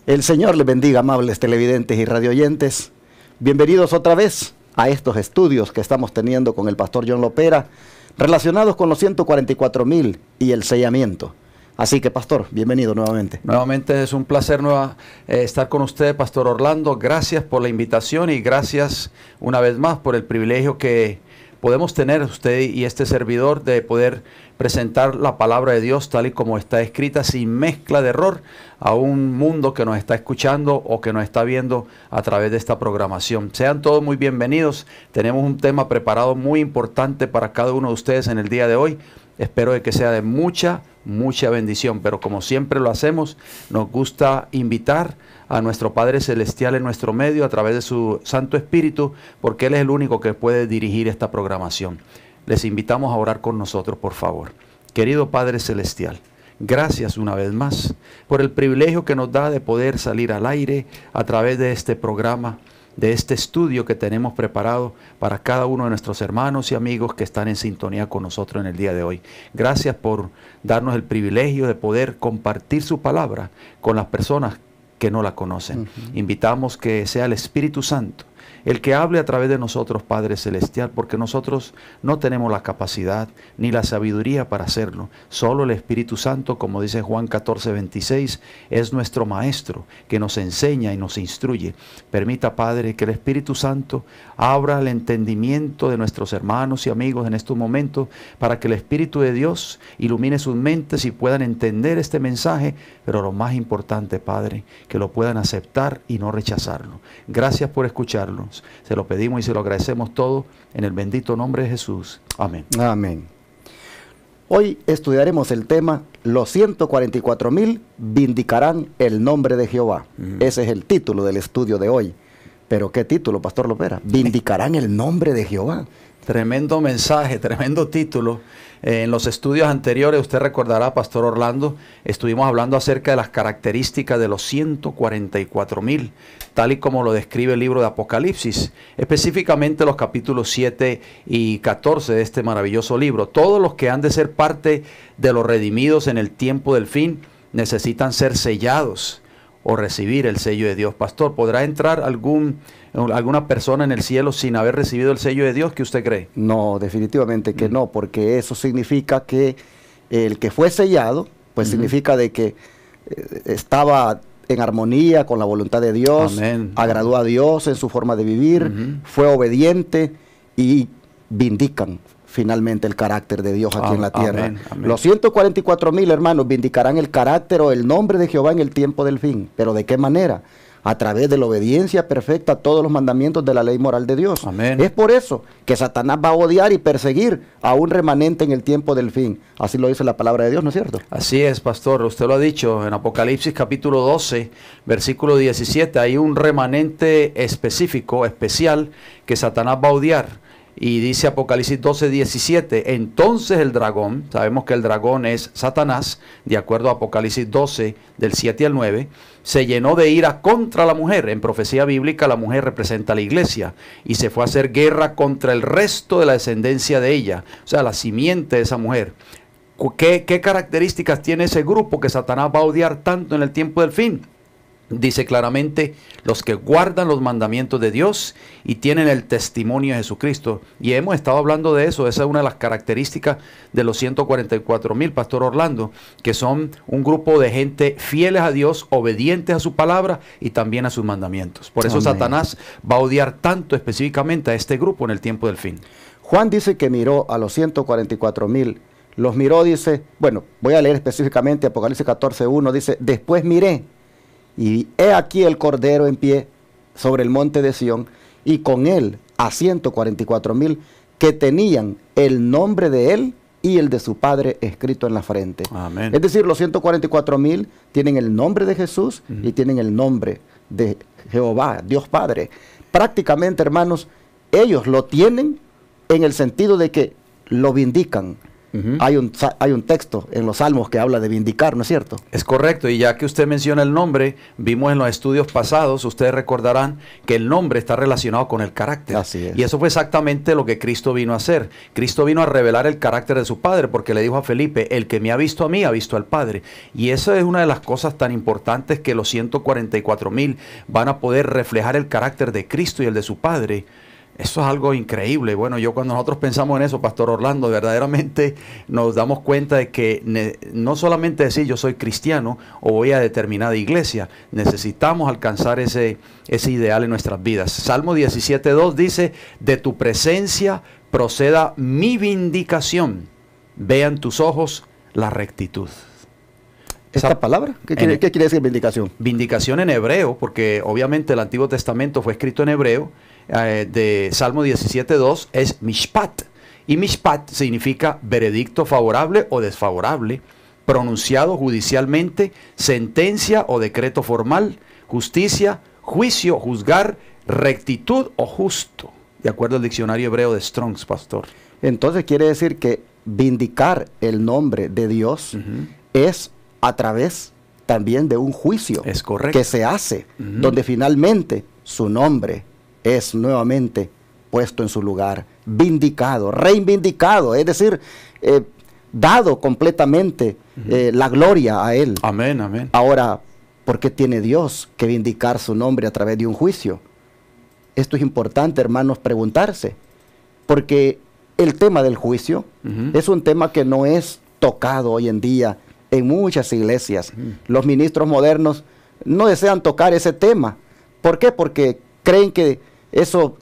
El Señor les bendiga, amables televidentes y radioyentes. Bienvenidos otra vez a estos estudios que estamos teniendo con el pastor John Lopera, relacionados con los 144,000 y el sellamiento. Así que, pastor, bienvenido nuevamente. Nuevamente es un placer estar con usted, pastor Orlando. Gracias por la invitación y gracias una vez más por el privilegio que podemos tener usted y este servidor de poder presentar la palabra de Dios tal y como está escrita, sin mezcla de error, a un mundo que nos está escuchando o que nos está viendo a través de esta programación. Sean todos muy bienvenidos. Tenemos un tema preparado muy importante para cada uno de ustedes en el día de hoy. Espero de que sea de mucha bendición, pero como siempre lo hacemos, nos gusta invitar a nuestro Padre Celestial en nuestro medio a través de su Santo Espíritu, porque Él es el único que puede dirigir esta programación. Les invitamos a orar con nosotros, por favor. Querido Padre Celestial, gracias una vez más por el privilegio que nos da de poder salir al aire a través de este programa, de este estudio que tenemos preparado para cada uno de nuestros hermanos y amigos que están en sintonía con nosotros en el día de hoy. Gracias por darnos el privilegio de poder compartir su palabra con las personas que no la conocen. Invitamos que sea el Espíritu Santo el que hable a través de nosotros, Padre Celestial, porque nosotros no tenemos la capacidad ni la sabiduría para hacerlo. Solo el Espíritu Santo, como dice Juan 14:26, es nuestro Maestro que nos enseña y nos instruye. Permita, Padre, que el Espíritu Santo abra el entendimiento de nuestros hermanos y amigos en estos momentos, para que el Espíritu de Dios ilumine sus mentes y puedan entender este mensaje, pero lo más importante, Padre, que lo puedan aceptar y no rechazarlo. Gracias por escucharnos. Se lo pedimos y se lo agradecemos todo en el bendito nombre de Jesús. Amén. Amén. Hoy estudiaremos el tema: los 144,000 vindicarán el nombre de Jehová. Ese es el título del estudio de hoy. Pero ¿qué título, pastor Lopera? Vindicarán el nombre de Jehová. Tremendo mensaje, tremendo título. En los estudios anteriores, usted recordará, pastor Orlando, estuvimos hablando acerca de las características de los 144,000, tal y como lo describe el libro de Apocalipsis, específicamente los capítulos 7 y 14 de este maravilloso libro. Todos los que han de ser parte de los redimidos en el tiempo del fin necesitan ser sellados o recibir el sello de Dios. Pastor, ¿podrá entrar alguna persona en el cielo sin haber recibido el sello de Dios? ¿Qué usted cree? No, definitivamente que no, porque eso significa que el que fue sellado, pues significa de que estaba en armonía con la voluntad de Dios, agradó a Dios en su forma de vivir, fue obediente y vindican finalmente el carácter de Dios aquí en la tierra. Los 144,000 hermanos vindicarán el carácter o el nombre de Jehová en el tiempo del fin. ¿Pero de qué manera? A través de la obediencia perfecta a todos los mandamientos de la ley moral de Dios. Es por eso que Satanás va a odiar y perseguir a un remanente en el tiempo del fin. Así lo dice la palabra de Dios, ¿no es cierto? Así es, pastor. Usted lo ha dicho en Apocalipsis capítulo 12, versículo 17. Hay un remanente específico, especial, que Satanás va a odiar. Y dice Apocalipsis 12:17, entonces el dragón, sabemos que el dragón es Satanás, de acuerdo a Apocalipsis 12, del 7 al 9, se llenó de ira contra la mujer. En profecía bíblica la mujer representa a la iglesia y se fue a hacer guerra contra el resto de la descendencia de ella, o sea, la simiente de esa mujer. ¿Qué características tiene ese grupo que Satanás va a odiar tanto en el tiempo del fin? Dice claramente, los que guardan los mandamientos de Dios y tienen el testimonio de Jesucristo. Y hemos estado hablando de eso. Esa es una de las características de los 144,000, pastor Orlando, que son un grupo de gente fieles a Dios, obedientes a su palabra y también a sus mandamientos. Por eso Satanás va a odiar tanto específicamente a este grupo en el tiempo del fin. Juan dice que miró a los 144,000. Los miró, dice, bueno, voy a leer específicamente Apocalipsis 14:1, dice, después miré, y he aquí el Cordero en pie sobre el monte de Sión, y con él a 144,000 que tenían el nombre de él y el de su Padre escrito en la frente. Amén. Es decir, los 144,000 tienen el nombre de Jesús y tienen el nombre de Jehová, Dios Padre. Prácticamente, hermanos, ellos lo tienen en el sentido de que lo vindican. hay un texto en los Salmos que habla de vindicar, ¿no es cierto? Es correcto, y ya que usted menciona el nombre, vimos en los estudios pasados, ustedes recordarán que el nombre está relacionado con el carácter. Así es. Y eso fue exactamente lo que Cristo vino a hacer. Cristo vino a revelar el carácter de su Padre, porque le dijo a Felipe, el que me ha visto a mí, ha visto al Padre. Y eso es una de las cosas tan importantes, que los 144,000 van a poder reflejar el carácter de Cristo y el de su Padre. Eso es algo increíble. Bueno, yo cuando nosotros pensamos en eso, Pastor Orlando, verdaderamente nos damos cuenta de que no solamente decir yo soy cristiano o voy a determinada iglesia, necesitamos alcanzar ese ideal en nuestras vidas. Salmo 17:2 dice, de tu presencia proceda mi vindicación, vean tus ojos la rectitud. ¿Esta palabra? ¿Qué quiere decir vindicación? Vindicación en hebreo, porque obviamente el Antiguo Testamento fue escrito en hebreo, de Salmo 17:2 es mishpat, y mishpat significa veredicto favorable o desfavorable, pronunciado judicialmente, sentencia o decreto formal, justicia, juicio, juzgar, rectitud o justo, de acuerdo al diccionario hebreo de Strong's, pastor. Entonces quiere decir que vindicar el nombre de Dios es a través también de un juicio. Es correcto. Que se hace, donde finalmente su nombre es nuevamente puesto en su lugar, vindicado, reivindicado, es decir, dado completamente la gloria a Él. Amén, amén. Ahora, ¿por qué tiene Dios que vindicar su nombre a través de un juicio? Esto es importante, hermanos, preguntarse, porque el tema del juicio es un tema que no es tocado hoy en día en muchas iglesias. Los ministros modernos no desean tocar ese tema. ¿Por qué? Porque creen que eso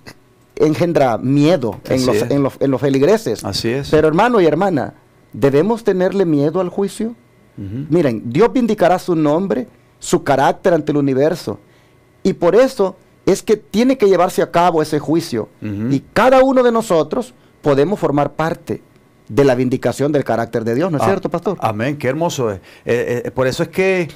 engendra miedo en los feligreses. Así es. Pero hermano y hermana, ¿debemos tenerle miedo al juicio? Miren, Dios vindicará su nombre, su carácter ante el universo. Y por eso es que tiene que llevarse a cabo ese juicio. Y cada uno de nosotros podemos formar parte de la vindicación del carácter de Dios, ¿no es cierto, pastor? Amén, qué hermoso. Por eso es que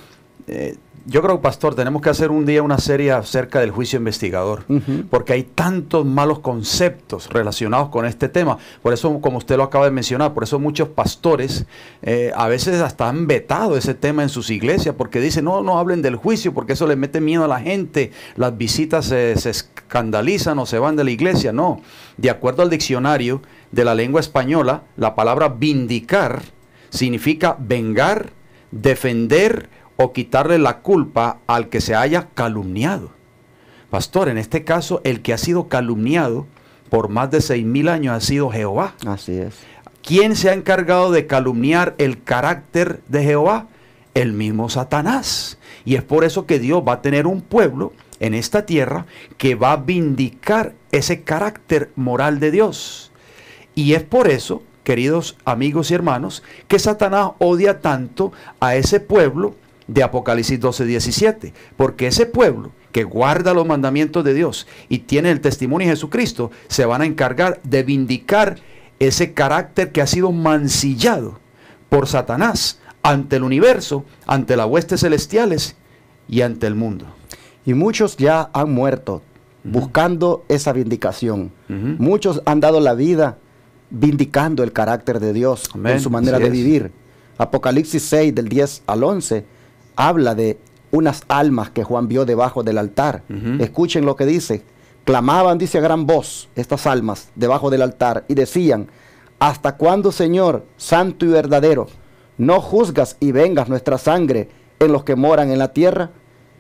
yo creo, pastor, tenemos que hacer un día una serie acerca del juicio investigador, porque hay tantos malos conceptos relacionados con este tema. Por eso, como usted lo acaba de mencionar, por eso muchos pastores a veces hasta han vetado ese tema en sus iglesias, porque dicen, no hablen del juicio, porque eso le mete miedo a la gente, las visitas se escandalizan o se van de la iglesia. No, de acuerdo al diccionario de la lengua española, la palabra vindicar significa vengar, defender o quitarle la culpa al que se haya calumniado. Pastor, en este caso, el que ha sido calumniado por más de 6,000 años ha sido Jehová. Así es. ¿Quién se ha encargado de calumniar el carácter de Jehová? El mismo Satanás. Y es por eso que Dios va a tener un pueblo en esta tierra que va a vindicar ese carácter moral de Dios. Y es por eso, queridos amigos y hermanos, que Satanás odia tanto a ese pueblo de Apocalipsis 12:17, porque ese pueblo que guarda los mandamientos de Dios y tiene el testimonio de Jesucristo, se van a encargar de vindicar ese carácter que ha sido mancillado por Satanás ante el universo, ante las huestes celestiales y ante el mundo. Y muchos ya han muerto buscando esa vindicación. Muchos han dado la vida vindicando el carácter de Dios en su manera de vivir. Apocalipsis 6, del 10 al 11, habla de unas almas que Juan vio debajo del altar. Escuchen lo que dice. Clamaban, dice a gran voz, estas almas debajo del altar, y decían, ¿hasta cuándo, Señor, santo y verdadero, no juzgas y vengas nuestra sangre en los que moran en la tierra?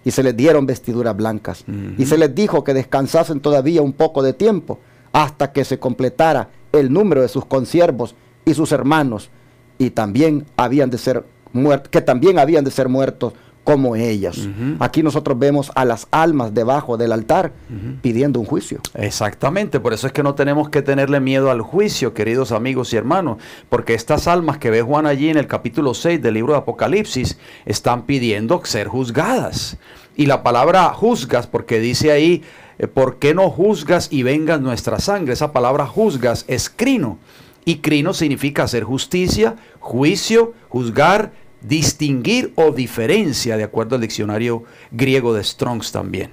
Y se les dieron vestiduras blancas. Y se les dijo que descansasen todavía un poco de tiempo, hasta que se completara el número de sus consiervos y sus hermanos, y también habían de ser muertos como ellas. Aquí nosotros vemos a las almas debajo del altar pidiendo un juicio. Exactamente, por eso es que no tenemos que tenerle miedo al juicio, queridos amigos y hermanos, porque estas almas que ve Juan allí en el capítulo 6 del libro de Apocalipsis están pidiendo ser juzgadas. Y la palabra juzgas, porque dice ahí, ¿por qué no juzgas y vengas nuestra sangre? Esa palabra juzgas es crino, y crino significa hacer justicia, juicio, juzgar, distinguir o diferencia, de acuerdo al diccionario griego de Strong's también.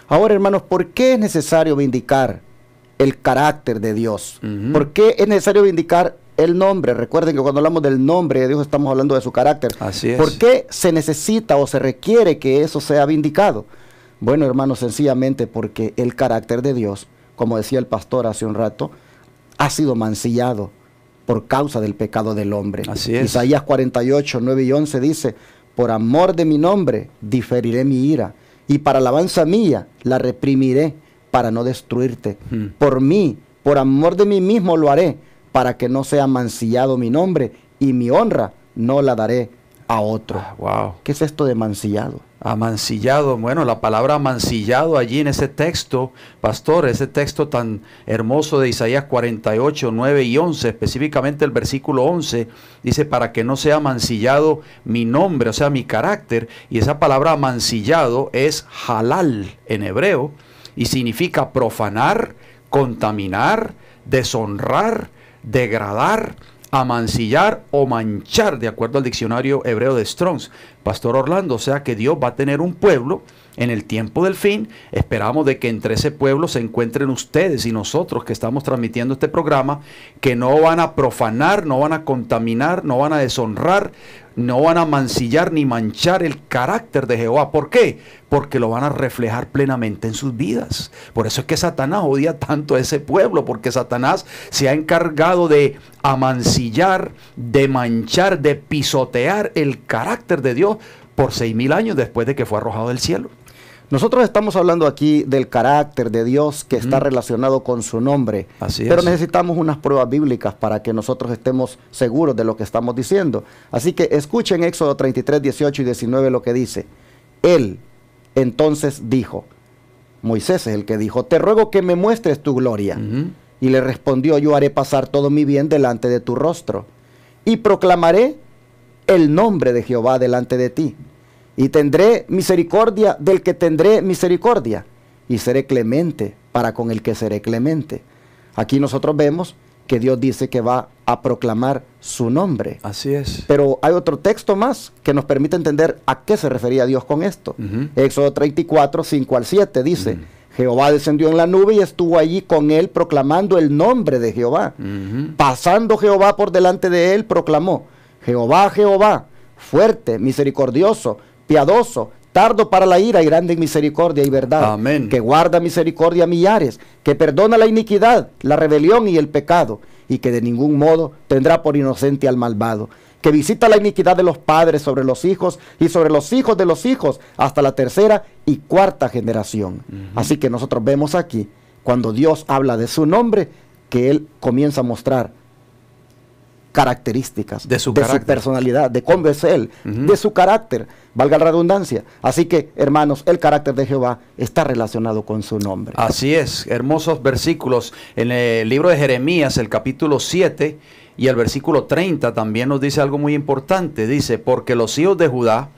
Ahora, hermanos, ¿por qué es necesario vindicar el carácter de Dios? ¿Por qué es necesario vindicar el nombre. Recuerden que cuando hablamos del nombre de Dios estamos hablando de su carácter. Así es. ¿Por qué se necesita o se requiere que eso sea vindicado? Bueno, hermanos, sencillamente porque el carácter de Dios, como decía el pastor hace un rato, ha sido mancillado por causa del pecado del hombre. Así es. Isaías 48, 9 y 11 dice: por amor de mi nombre diferiré mi ira, y para alabanza mía la reprimiré para no destruirte. Por mí, por amor de mí mismo lo haré, para que no sea mancillado mi nombre, y mi honra no la daré a otro. Wow. ¿Qué es esto de mancillado? Amancillado, bueno, la palabra amancillado allí en ese texto, pastor, ese texto tan hermoso de Isaías 48, 9 y 11, específicamente el versículo 11, dice: para que no sea mancillado mi nombre, o sea, mi carácter. Y esa palabra amancillado es halal en hebreo y significa profanar, contaminar, deshonrar, degradar, amancillar o manchar, de acuerdo al diccionario hebreo de Strong's. Pastor Orlando, o sea que Dios va a tener un pueblo en el tiempo del fin. Esperamos de que entre ese pueblo se encuentren ustedes y nosotros que estamos transmitiendo este programa, que no van a profanar, no van a contaminar, no van a deshonrar, no van a mancillar ni manchar el carácter de Jehová. ¿Por qué? Porque lo van a reflejar plenamente en sus vidas. Por eso es que Satanás odia tanto a ese pueblo, porque Satanás se ha encargado de amancillar, de manchar, de pisotear el carácter de Dios por 6,000 años después de que fue arrojado del cielo. Nosotros estamos hablando aquí del carácter de Dios que está relacionado con su nombre. Así es. Pero necesitamos unas pruebas bíblicas para que nosotros estemos seguros de lo que estamos diciendo. Así que escuchen Éxodo 33, 18 y 19 lo que dice. Él entonces dijo, Moisés es el que dijo: te ruego que me muestres tu gloria. Y le respondió: yo haré pasar todo mi bien delante de tu rostro, y proclamaré el nombre de Jehová delante de ti. Y tendré misericordia del que tendré misericordia, y seré clemente para con el que seré clemente. Aquí nosotros vemos que Dios dice que va a proclamar su nombre. Así es. Pero hay otro texto más que nos permite entender a qué se refería Dios con esto. Éxodo 34, 5 al 7 dice: Jehová descendió en la nube y estuvo allí con él proclamando el nombre de Jehová. Pasando Jehová por delante de él, proclamó: Jehová, Jehová, fuerte, misericordioso, piadoso, tardo para la ira y grande en misericordia y verdad. Amén. Que guarda misericordia a millares, que perdona la iniquidad, la rebelión y el pecado, y que de ningún modo tendrá por inocente al malvado. Que visita la iniquidad de los padres sobre los hijos y sobre los hijos de los hijos hasta la tercera y cuarta generación. Así que nosotros vemos aquí, cuando Dios habla de su nombre, que Él comienza a mostrar características de su personalidad, de cómo es Él, de su carácter, valga la redundancia. Así que, hermanos, el carácter de Jehová está relacionado con su nombre. Así es, hermosos versículos. En el libro de Jeremías, el capítulo 7 y el versículo 30 también nos dice algo muy importante. Dice: porque los hijos de Judá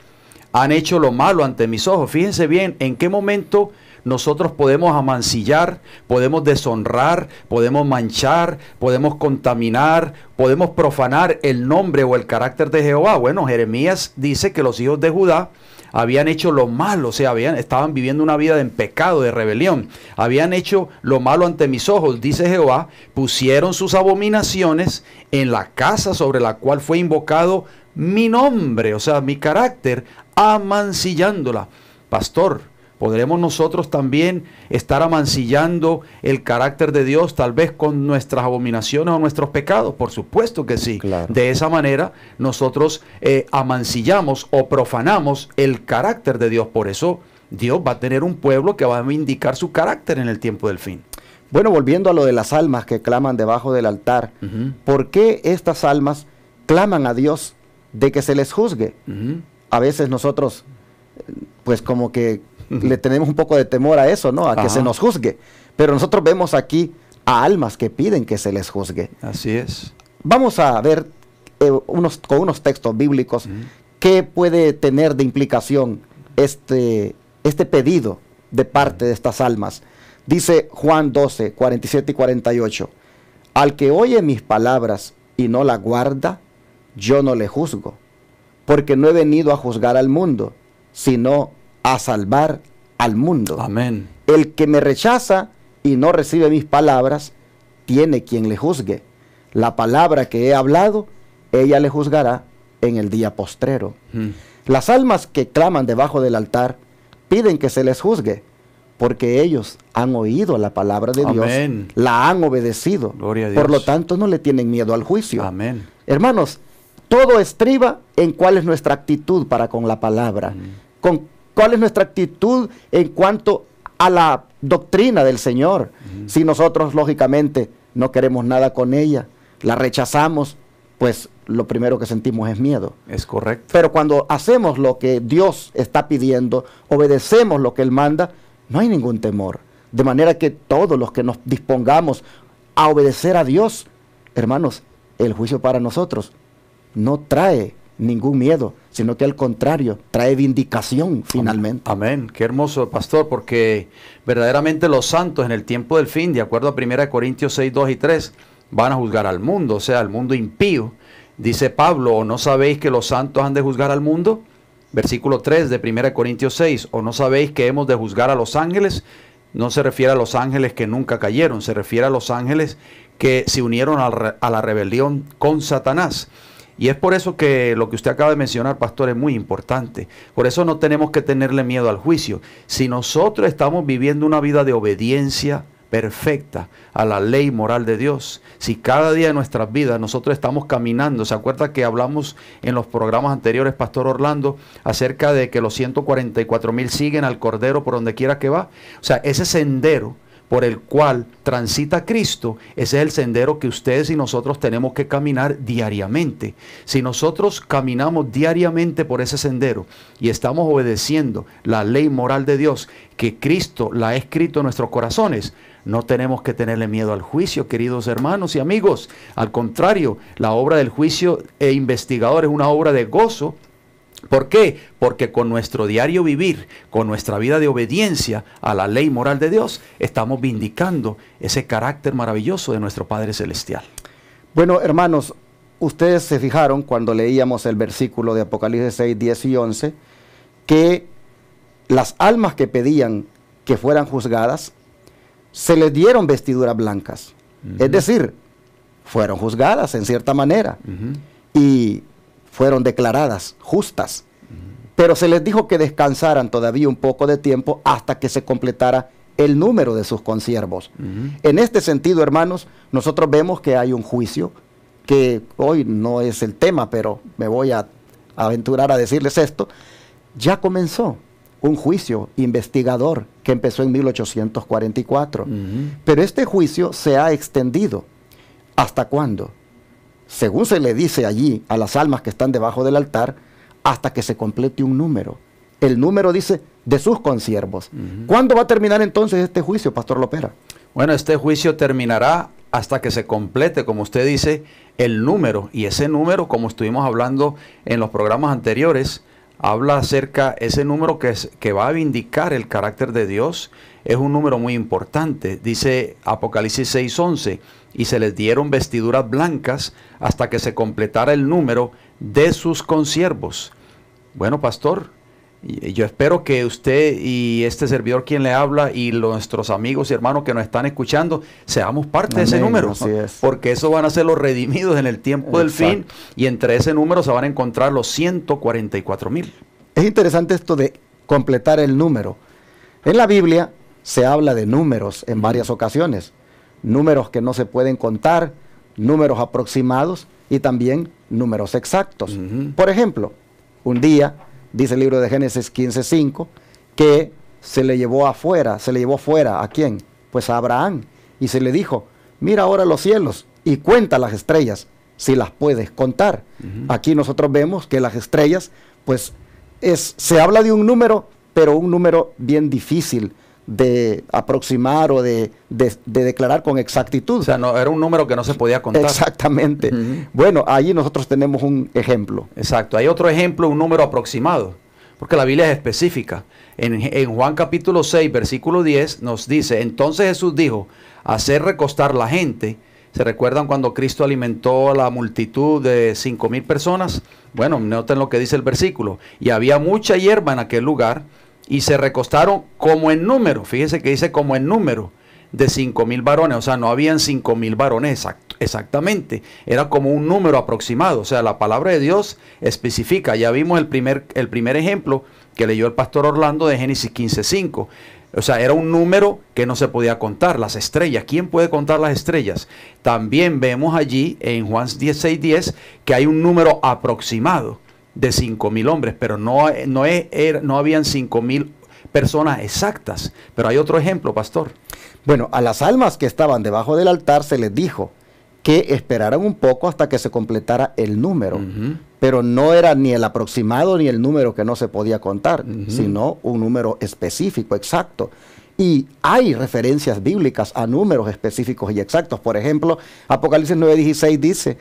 han hecho lo malo ante mis ojos. Fíjense bien en qué momento nosotros podemos amancillar, podemos deshonrar, podemos manchar, podemos contaminar, podemos profanar el nombre o el carácter de Jehová. Bueno, Jeremías dice que los hijos de Judá habían hecho lo malo, o sea, estaban viviendo una vida en pecado, de rebelión. Habían hecho lo malo ante mis ojos, dice Jehová, pusieron sus abominaciones en la casa sobre la cual fue invocado mi nombre, o sea, mi carácter, amancillándola. Pastor, ¿podremos nosotros también estar amancillando el carácter de Dios, tal vez con nuestras abominaciones o nuestros pecados? Por supuesto que sí. Claro. De esa manera nosotros amancillamos o profanamos el carácter de Dios. Por eso Dios va a tener un pueblo que va a vindicar su carácter en el tiempo del fin. Bueno, volviendo a lo de las almas que claman debajo del altar, ¿por qué estas almas claman a Dios de que se les juzgue? A veces nosotros, pues como que le tenemos un poco de temor a eso, ¿no? A que se nos juzgue. Pero nosotros vemos aquí a almas que piden que se les juzgue. Así es. Vamos a ver con unos textos bíblicos qué puede tener de implicación este pedido de parte de estas almas. Dice Juan 12, 47 y 48. Al que oye mis palabras y no la guarda, yo no le juzgo, porque no he venido a juzgar al mundo, sino a salvar al mundo. Amén. El que me rechaza y no recibe mis palabras, tiene quien le juzgue. la palabra que he hablado, ella le juzgará en el día postrero. Las almas que claman debajo del altar piden que se les juzgue, porque ellos han oído la palabra de Dios, la han obedecido. Gloria a Dios. Por lo tanto, no le tienen miedo al juicio. Amén. Hermanos, todo estriba en cuál es nuestra actitud para con la palabra, con cuál es nuestra actitud en cuanto a la doctrina del Señor. Si nosotros, lógicamente, no queremos nada con ella, la rechazamos, pues lo primero que sentimos es miedo. Es correcto. Pero cuando hacemos lo que Dios está pidiendo, obedecemos lo que Él manda, no hay ningún temor. De manera que todos los que nos dispongamos a obedecer a Dios, hermanos, el juicio para nosotros no trae ningún miedo, sino que al contrario, trae vindicación finalmente. Amén. Qué hermoso, pastor, porque verdaderamente los santos en el tiempo del fin, de acuerdo a 1 Corintios 6, 2 y 3, van a juzgar al mundo, o sea, al mundo impío. Dice Pablo, ¿o no sabéis que los santos han de juzgar al mundo? Versículo 3 de 1 Corintios 6, ¿o no sabéis que hemos de juzgar a los ángeles? No se refiere a los ángeles que nunca cayeron, se refiere a los ángeles que se unieron a la rebelión con Satanás. Y es por eso que lo que usted acaba de mencionar, pastor, es muy importante. Por eso no tenemos que tenerle miedo al juicio. Si nosotros estamos viviendo una vida de obediencia perfecta a la ley moral de Dios, si cada día de nuestras vidas nosotros estamos caminando, ¿se acuerda que hablamos en los programas anteriores, pastor Orlando, acerca de que los 144,000 siguen al Cordero por donde quiera que va? O sea, ese sendero por el cual transita Cristo, ese es el sendero que ustedes y nosotros tenemos que caminar diariamente. Si nosotros caminamos diariamente por ese sendero y estamos obedeciendo la ley moral de Dios, que Cristo la ha escrito en nuestros corazones, no tenemos que tenerle miedo al juicio, queridos hermanos y amigos. Al contrario, la obra del juicio e investigador es una obra de gozo. ¿Por qué? Porque con nuestro diario vivir, con nuestra vida de obediencia a la ley moral de Dios, estamos vindicando ese carácter maravilloso de nuestro Padre Celestial. Bueno, hermanos, ustedes se fijaron cuando leíamos el versículo de Apocalipsis 6, 10 y 11, que las almas que pedían que fueran juzgadas, se les dieron vestiduras blancas. Es decir, fueron juzgadas en cierta manera. Y fueron declaradas justas, pero se les dijo que descansaran todavía un poco de tiempo hasta que se completara el número de sus consiervos. En este sentido, hermanos, nosotros vemos que hay un juicio, que hoy no es el tema, pero me voy a aventurar a decirles esto. Ya comenzó un juicio investigador que empezó en 1844, pero este juicio se ha extendido. ¿Hasta cuándo? Según se le dice allí a las almas que están debajo del altar, hasta que se complete un número. El número dice de sus consiervos. ¿Cuándo va a terminar entonces este juicio, Pastor Lopera? Bueno, este juicio terminará hasta que se complete, como usted dice, el número. Y ese número, como estuvimos hablando en los programas anteriores, habla acerca de ese número que va a vindicar el carácter de Dios. Es un número muy importante. Dice Apocalipsis 6:11, y se les dieron vestiduras blancas hasta que se completara el número de sus consiervos. Bueno, pastor, yo espero que usted y este servidor quien le habla y nuestros amigos y hermanos que nos están escuchando seamos parte de ese número, porque esos van a ser los redimidos en el tiempo del fin, y entre ese número se van a encontrar los 144,000. Es interesante esto de completar el número. En la Biblia se habla de números en varias ocasiones, números que no se pueden contar, números aproximados y también números exactos. Por ejemplo, un día, dice el libro de Génesis 15:5, que se le llevó afuera. ¿A quién? Pues a Abraham. Y se le dijo, mira ahora los cielos y cuenta las estrellas, si las puedes contar. Aquí nosotros vemos que las estrellas, pues se habla de un número, pero un número bien difícil de aproximar o de declarar con exactitud. O sea, no, era un número que no se podía contar. Exactamente. Bueno, allí nosotros tenemos un ejemplo. Exacto. Hay otro ejemplo, un número aproximado, porque la Biblia es específica. En Juan capítulo 6, versículo 10, nos dice, entonces Jesús dijo, hacer recostar la gente. ¿Se recuerdan cuando Cristo alimentó a la multitud de 5,000 personas? Bueno, noten lo que dice el versículo. Y había mucha hierba en aquel lugar, y se recostaron como en número. Fíjese que dice como en número, de 5,000 varones, o sea, no habían 5,000 varones exactamente, era como un número aproximado, o sea, la palabra de Dios especifica. Ya vimos el primer ejemplo que leyó el pastor Orlando de Génesis 15:5. O sea, era un número que no se podía contar, las estrellas. ¿Quién puede contar las estrellas? También vemos allí en Juan 16:10 que hay un número aproximado de 5,000 hombres, pero no habían 5,000 personas exactas. Pero hay otro ejemplo, pastor. Bueno, a las almas que estaban debajo del altar se les dijo que esperaran un poco hasta que se completara el número. Pero no era ni el aproximado ni el número que no se podía contar, sino un número específico, exacto. Y hay referencias bíblicas a números específicos y exactos. Por ejemplo, Apocalipsis 9:16 dice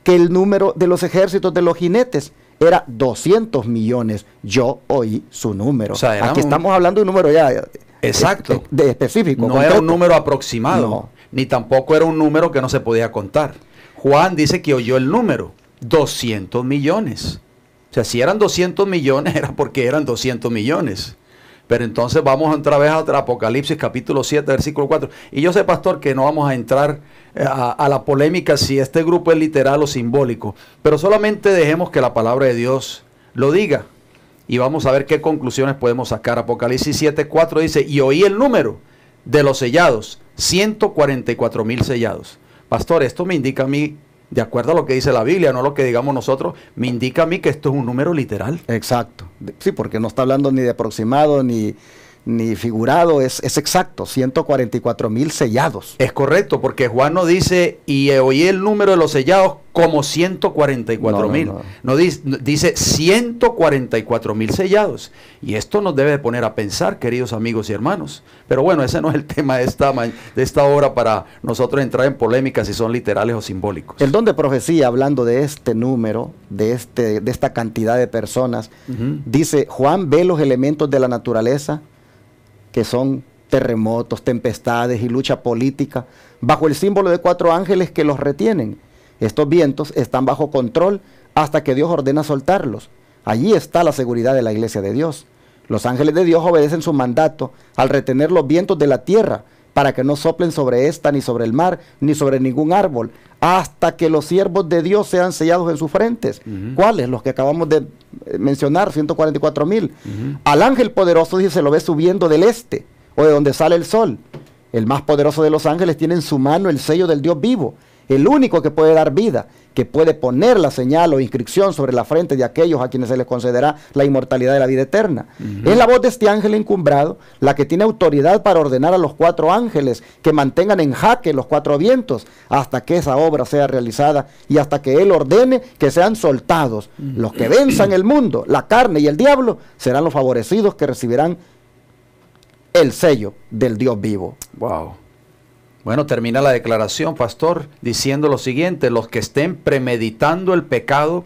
que el número de los ejércitos de los jinetes era 200 millones. Yo oí su número. O sea, aquí estamos hablando de un número ya exacto, de específico. No concreto. Era un número aproximado, no. Ni tampoco era un número que no se podía contar. Juan dice que oyó el número, 200 millones. O sea, si eran 200 millones, era porque eran 200 millones. Pero entonces vamos otra vez a Apocalipsis capítulo 7, versículo 4. Y yo sé, pastor, que no vamos a entrar a la polémica si este grupo es literal o simbólico. Pero solamente dejemos que la palabra de Dios lo diga. Y vamos a ver qué conclusiones podemos sacar. Apocalipsis 7, 4 dice, y oí el número de los sellados, 144,000 sellados. Pastor, esto me indica a mí, de acuerdo a lo que dice la Biblia, no lo que digamos nosotros, me indica a mí que esto es un número literal. Exacto. Sí, porque no está hablando ni de aproximado ni figurado, es exacto, 144,000 sellados. Es correcto, porque Juan no dice, y oí el número de los sellados como 144,000. No dice 144,000 sellados. Y esto nos debe poner a pensar, queridos amigos y hermanos. Pero bueno, ese no es el tema de esta hora para nosotros entrar en polémica si son literales o simbólicos. El don de profecía, hablando de este número, de esta cantidad de personas, dice, Juan ve los elementos de la naturaleza, que son terremotos, tempestades y lucha política, bajo el símbolo de 4 ángeles que los retienen. Estos vientos están bajo control hasta que Dios ordena soltarlos. Allí está la seguridad de la iglesia de Dios. Los ángeles de Dios obedecen su mandato al retener los vientos de la tierra para que no soplen sobre esta, ni sobre el mar, ni sobre ningún árbol, hasta que los siervos de Dios sean sellados en sus frentes. ¿Cuáles? Los que acabamos de mencionar, 144,000. Al ángel poderoso, dice, se lo ve subiendo del este, o de donde sale el sol. El más poderoso de los ángeles tiene en su mano el sello del Dios vivo, el único que puede dar vida, que puede poner la señal o inscripción sobre la frente de aquellos a quienes se les concederá la inmortalidad de la vida eterna. Es la voz de este ángel encumbrado la que tiene autoridad para ordenar a los 4 ángeles que mantengan en jaque los 4 vientos hasta que esa obra sea realizada y hasta que él ordene que sean soltados. Los que venzan el mundo, la carne y el diablo serán los favorecidos que recibirán el sello del Dios vivo. Wow. Bueno, termina la declaración, pastor, diciendo lo siguiente: los que estén premeditando el pecado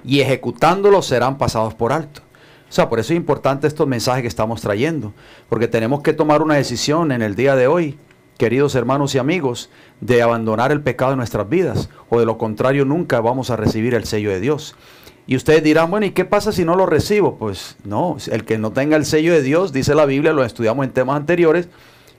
y ejecutándolo serán pasados por alto. O sea, por eso es importante estos mensajes que estamos trayendo, porque tenemos que tomar una decisión en el día de hoy, queridos hermanos y amigos, de abandonar el pecado en nuestras vidas, o de lo contrario nunca vamos a recibir el sello de Dios. Y ustedes dirán, bueno, ¿y qué pasa si no lo recibo? Pues no, el que no tenga el sello de Dios, dice la Biblia, lo estudiamos en temas anteriores,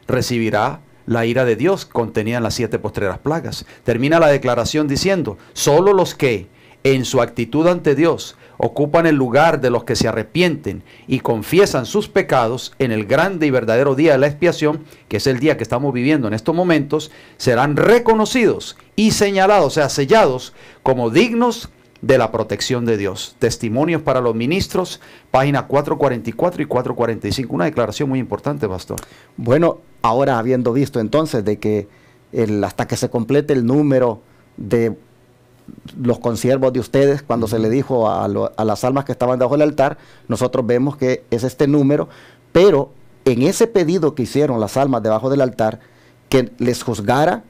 recibirá la ira de Dios contenida en las 7 postreras plagas. Termina la declaración diciendo, solo los que en su actitud ante Dios ocupan el lugar de los que se arrepienten y confiesan sus pecados en el grande y verdadero día de la expiación, que es el día que estamos viviendo en estos momentos, serán reconocidos y señalados, o sea, sellados como dignos de la protección de Dios. Testimonios para los ministros, página 444 y 445, una declaración muy importante, pastor. Bueno, ahora habiendo visto entonces de que hasta que se complete el número de los consiervos de ustedes, cuando se le dijo a las almas que estaban debajo del altar, nosotros vemos que es este número, pero en ese pedido que hicieron las almas debajo del altar, que les juzgara,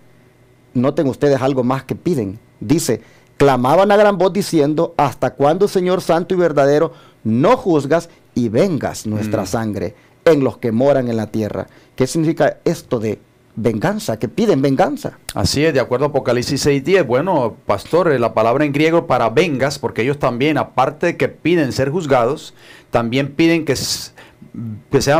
noten ustedes algo más que piden. Dice, clamaban a gran voz diciendo, ¿hasta cuándo, Señor santo y verdadero, no juzgas y vengas nuestra sangre en los que moran en la tierra? ¿Qué significa esto de venganza? Que piden venganza. Así es, de acuerdo a Apocalipsis 6:10. Bueno, pastor, la palabra en griego para vengas, porque ellos también, aparte de que piden ser juzgados, también piden que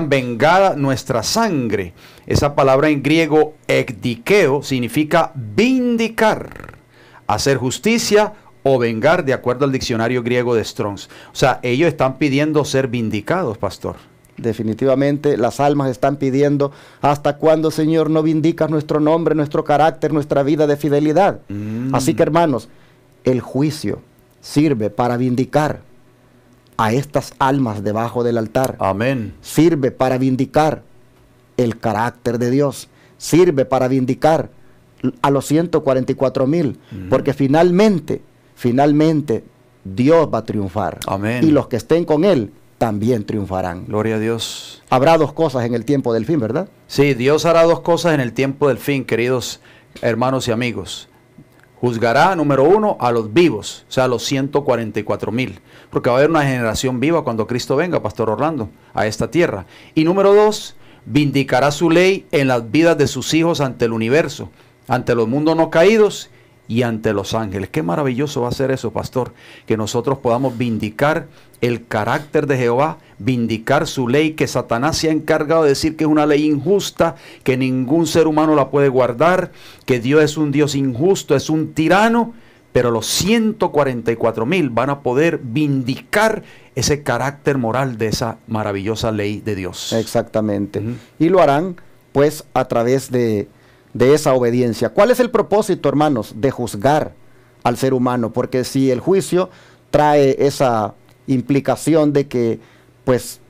vengada nuestra sangre. Esa palabra en griego, ekdikeo, significa vindicar, hacer justicia o vengar, de acuerdo al diccionario griego de Strong's. O sea, ellos están pidiendo ser vindicados, pastor. Definitivamente las almas están pidiendo: ¿hasta cuándo, Señor, no vindicas nuestro nombre, nuestro carácter, nuestra vida de fidelidad? Así que, hermanos, el juicio sirve para vindicar a estas almas debajo del altar. Amén. Sirve para vindicar el carácter de Dios. Sirve para vindicar a los 144,000. Porque finalmente Dios va a triunfar. Amén. Y los que estén con Él también triunfarán. Gloria a Dios. Habrá dos cosas en el tiempo del fin, ¿verdad? Sí, Dios hará dos cosas en el tiempo del fin, queridos hermanos y amigos. Juzgará, número uno, a los vivos, o sea, a los 144,000. Porque va a haber una generación viva cuando Cristo venga, Pastor Orlando, a esta tierra. Y número dos, vindicará su ley en las vidas de sus hijos ante el universo, ante los mundos no caídos y ante los ángeles. Qué maravilloso va a ser eso, pastor, que nosotros podamos vindicar el carácter de Jehová, vindicar su ley, que Satanás se ha encargado de decir que es una ley injusta, que ningún ser humano la puede guardar, que Dios es un Dios injusto, es un tirano, pero los 144,000 van a poder vindicar ese carácter moral de esa maravillosa ley de Dios. Exactamente. Y lo harán, pues, a través de esa obediencia. ¿Cuál es el propósito, hermanos, de juzgar al ser humano? Porque si el juicio trae esa implicación de que, pues,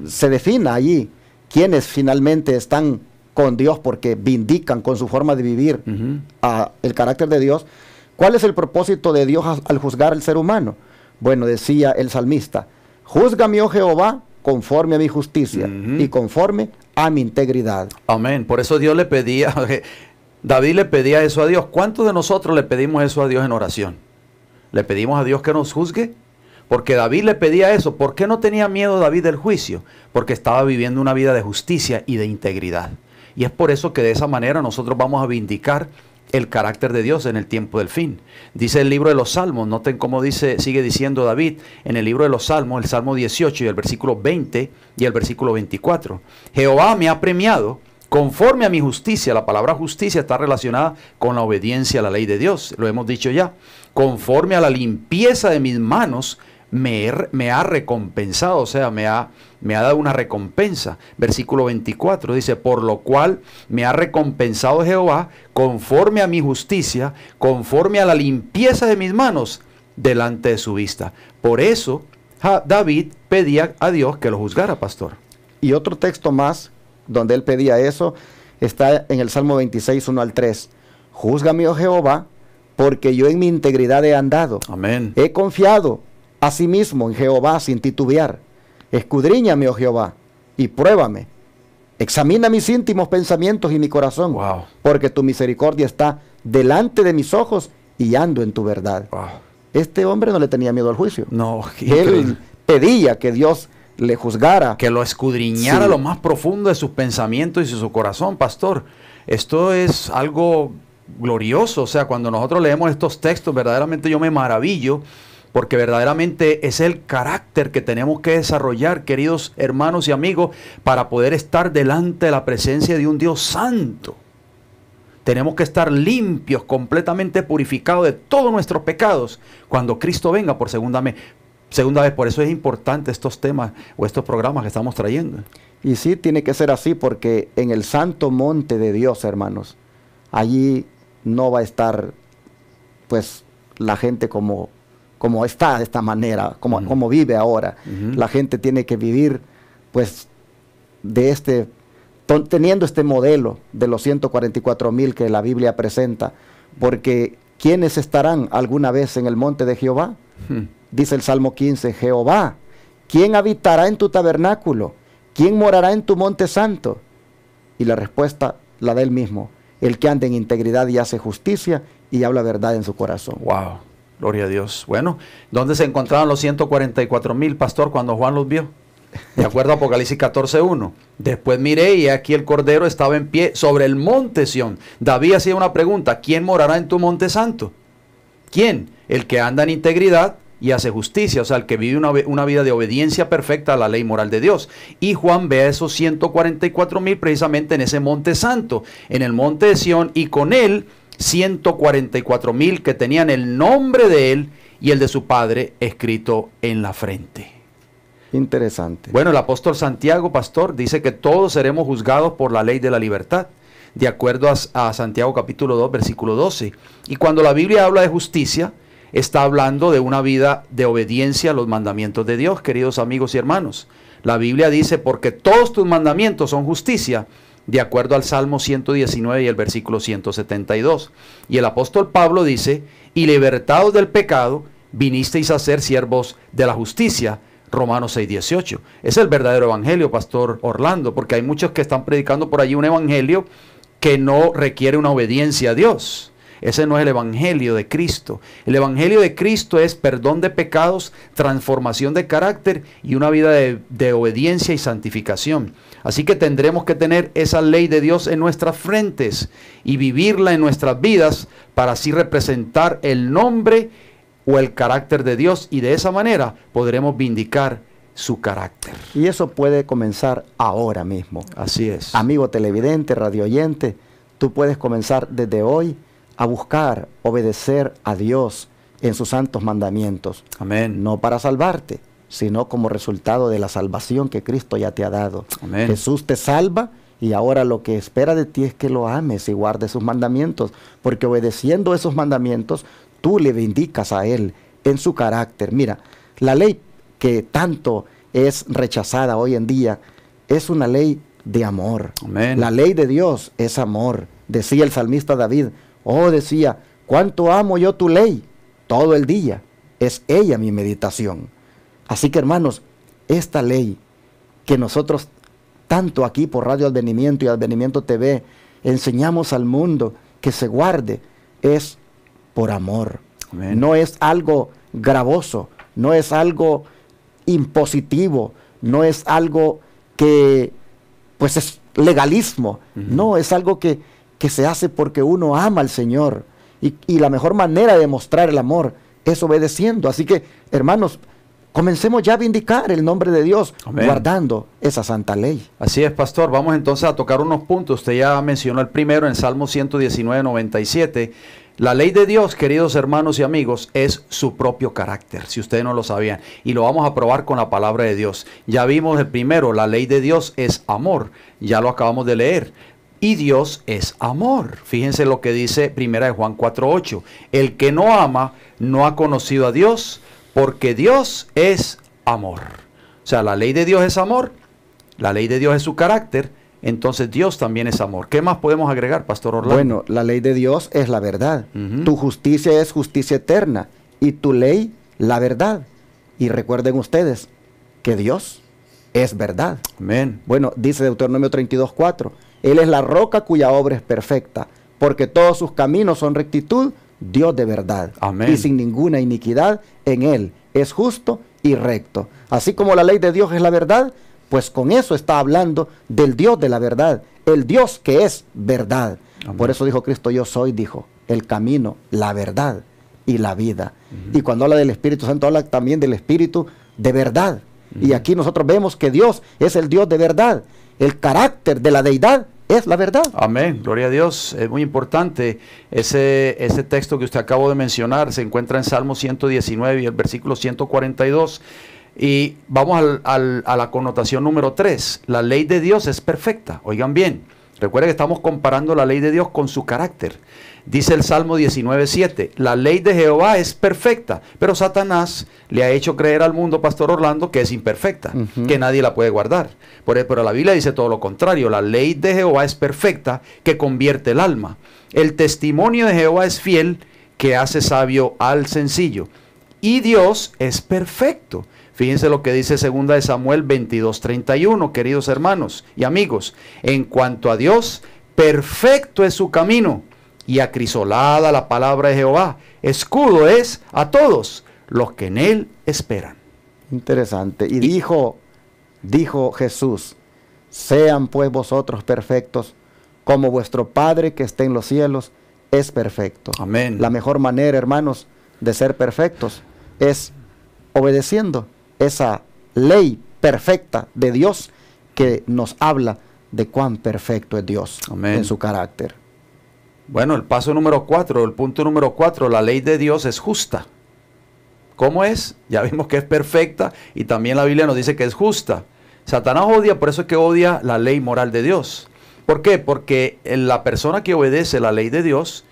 se defina allí quienes finalmente están con Dios porque vindican con su forma de vivir el carácter de Dios. ¿Cuál es el propósito de Dios al juzgar al ser humano? Bueno, decía el salmista: júzgame, oh Jehová, conforme a mi justicia y conforme a mi integridad. Amén. Por eso Dios le pedía, David le pedía eso a Dios. ¿Cuántos de nosotros le pedimos eso a Dios en oración? ¿Le pedimos a Dios que nos juzgue? Porque David le pedía eso. ¿Por qué no tenía miedo David del juicio? Porque estaba viviendo una vida de justicia y de integridad. Y es por eso que de esa manera nosotros vamos a vindicar el carácter de Dios en el tiempo del fin. Dice el libro de los Salmos, noten cómo sigue diciendo David en el libro de los Salmos, el Salmo 18 y el versículo 20 y el versículo 24. Jehová me ha premiado conforme a mi justicia. La palabra justicia está relacionada con la obediencia a la ley de Dios, lo hemos dicho ya. Conforme a la limpieza de mis manos me ha recompensado, o sea, me ha dado una recompensa. Versículo 24 dice: por lo cual me ha recompensado Jehová conforme a mi justicia, conforme a la limpieza de mis manos delante de su vista. Por eso David pedía a Dios que lo juzgara, pastor. Y otro texto más donde él pedía eso está en el Salmo 26, 1 al 3. Júzgame, oh Jehová, porque yo en mi integridad he andado. Amén. He confiado asimismo en Jehová sin titubear. Escudriñame, oh Jehová, y pruébame. Examina mis íntimos pensamientos y mi corazón. Wow. Porque tu misericordia está delante de mis ojos y ando en tu verdad. Wow. Este hombre no le tenía miedo al juicio. No, él pedía que Dios le juzgara. Que lo escudriñara lo más profundo de sus pensamientos y de su corazón, pastor. Esto es algo glorioso. O sea, cuando nosotros leemos estos textos, verdaderamente yo me maravillo, porque verdaderamente es el carácter que tenemos que desarrollar, queridos hermanos y amigos, para poder estar delante de la presencia de un Dios santo. Tenemos que estar limpios, completamente purificados de todos nuestros pecados cuando Cristo venga por segunda vez. Por eso es importante estos temas o estos programas que estamos trayendo. Y sí, tiene que ser así, porque en el santo monte de Dios, hermanos, allí no va a estar, pues, la gente como está de esta manera, como vive ahora. La gente tiene que vivir, pues, teniendo este modelo de los 144,000 que la Biblia presenta, porque ¿quiénes estarán alguna vez en el monte de Jehová? Dice el Salmo 15, Jehová, ¿quién habitará en tu tabernáculo? ¿Quién morará en tu monte santo? Y la respuesta la da él mismo: el que anda en integridad y hace justicia y habla verdad en su corazón. Wow, gloria a Dios. Bueno, ¿dónde se encontraban los 144,000, pastor, cuando Juan los vio? De acuerdo a Apocalipsis 14:1. Después miré y aquí el Cordero estaba en pie sobre el monte Sión. David hacía una pregunta: ¿quién morará en tu monte santo? ¿Quién? El que anda en integridad y hace justicia, o sea, el que vive una vida de obediencia perfecta a la ley moral de Dios. Y Juan ve a esos 144,000 precisamente en ese monte santo, en el monte de Sión, y con él 144,000 que tenían el nombre de él y el de su padre escrito en la frente. Interesante. Bueno, el apóstol Santiago, pastor, dice que todos seremos juzgados por la ley de la libertad, de acuerdo a Santiago capítulo 2, versículo 12. Y cuando la Biblia habla de justicia, está hablando de una vida de obediencia a los mandamientos de Dios, queridos amigos y hermanos. La Biblia dice, porque todos tus mandamientos son justicia, de acuerdo al Salmo 119 y el versículo 172. Y el apóstol Pablo dice, y libertados del pecado, vinisteis a ser siervos de la justicia, Romanos 6:18. Es el verdadero evangelio, pastor Orlando, porque hay muchos que están predicando por allí un evangelio que no requiere una obediencia a Dios. Ese no es el evangelio de Cristo. El evangelio de Cristo es perdón de pecados, transformación de carácter y una vida de obediencia y santificación. Así que tendremos que tener esa ley de Dios en nuestras frentes y vivirla en nuestras vidas para así representar el nombre o el carácter de Dios, y de esa manera podremos vindicar su carácter. Y eso puede comenzar ahora mismo. Así es. Amigo televidente, radioyente, tú puedes comenzar desde hoy a buscar obedecer a Dios en sus santos mandamientos. Amén. No para salvarte, sino como resultado de la salvación que Cristo ya te ha dado. Amén. Jesús te salva y ahora lo que espera de ti es que lo ames y guardes sus mandamientos, porque obedeciendo esos mandamientos, tú le vindicas a Él en su carácter. Mira, la ley que tanto es rechazada hoy en día es una ley de amor. Amén. La ley de Dios es amor. Decía el salmista David, decía, cuánto amo yo tu ley, todo el día, es ella mi meditación. Así que hermanos, esta ley que nosotros tanto aquí por Radio Advenimiento y Advenimiento TV enseñamos al mundo que se guarde, es por amor. Amén. No es algo gravoso, no es algo impositivo, no es algo que pues es legalismo. No, es algo que se hace porque uno ama al Señor, y la mejor manera de mostrar el amor es obedeciendo. Así que, hermanos, comencemos ya a vindicar el nombre de Dios. Amén. Guardando esa santa ley. Así es, pastor. Vamos entonces a tocar unos puntos. Usted ya mencionó el primero en Salmo 119, 97. La ley de Dios, queridos hermanos y amigos, es su propio carácter, si ustedes no lo sabían. Y lo vamos a probar con la palabra de Dios. Ya vimos el primero, la ley de Dios es amor. Ya lo acabamos de leer. Y Dios es amor. Fíjense lo que dice 1 Juan 4:8. El que no ama no ha conocido a Dios, porque Dios es amor. O sea, la ley de Dios es amor, la ley de Dios es su carácter, entonces Dios también es amor. ¿Qué más podemos agregar, pastor Orlando? Bueno, la ley de Dios es la verdad. Tu justicia es justicia eterna y tu ley la verdad. Y recuerden ustedes que Dios es verdad. Amén. Bueno, dice Deuteronomio 32:4. Él es la roca cuya obra es perfecta, porque todos sus caminos son rectitud, Dios de verdad. Amén. Y sin ninguna iniquidad en Él. Es justo y recto. Así como la ley de Dios es la verdad, pues con eso está hablando del Dios de la verdad, el Dios que es verdad. Amén. Por eso dijo Cristo, yo soy, dijo, el camino, la verdad y la vida. Y cuando habla del Espíritu Santo, habla también del Espíritu de verdad. Y aquí nosotros vemos que Dios es el Dios de verdad. El carácter de la deidad es la verdad. Amén, gloria a Dios. Es muy importante ese texto que usted acabó de mencionar. Se encuentra en Salmo 119 y el versículo 142. Y vamos a la connotación número 3. La ley de Dios es perfecta. Oigan bien, recuerden que estamos comparando la ley de Dios con su carácter. Dice el Salmo 19:7, la ley de Jehová es perfecta, pero Satanás le ha hecho creer al mundo, pastor Orlando, que es imperfecta, que nadie la puede guardar. Pero la Biblia dice todo lo contrario, la ley de Jehová es perfecta, que convierte el alma. El testimonio de Jehová es fiel, que hace sabio al sencillo. Y Dios es perfecto. Fíjense lo que dice 2 de Samuel 22:31, queridos hermanos y amigos. En cuanto a Dios, perfecto es su camino, y acrisolada la palabra de Jehová. Escudo es a todos los que en él esperan. Interesante. Y dijo Jesús, sean pues vosotros perfectos, como vuestro Padre que está en los cielos es perfecto. Amén. La mejor manera, hermanos, de ser perfectos es obedeciendo esa ley perfecta de Dios que nos habla de cuán perfecto es Dios. Amén. En su carácter. Bueno, el paso número 4, el punto número 4, la ley de Dios es justa. ¿Cómo es? Ya vimos que es perfecta y también la Biblia nos dice que es justa. Satanás odia, por eso es que odia la ley moral de Dios. ¿Por qué? Porque la persona que obedece la ley de Dios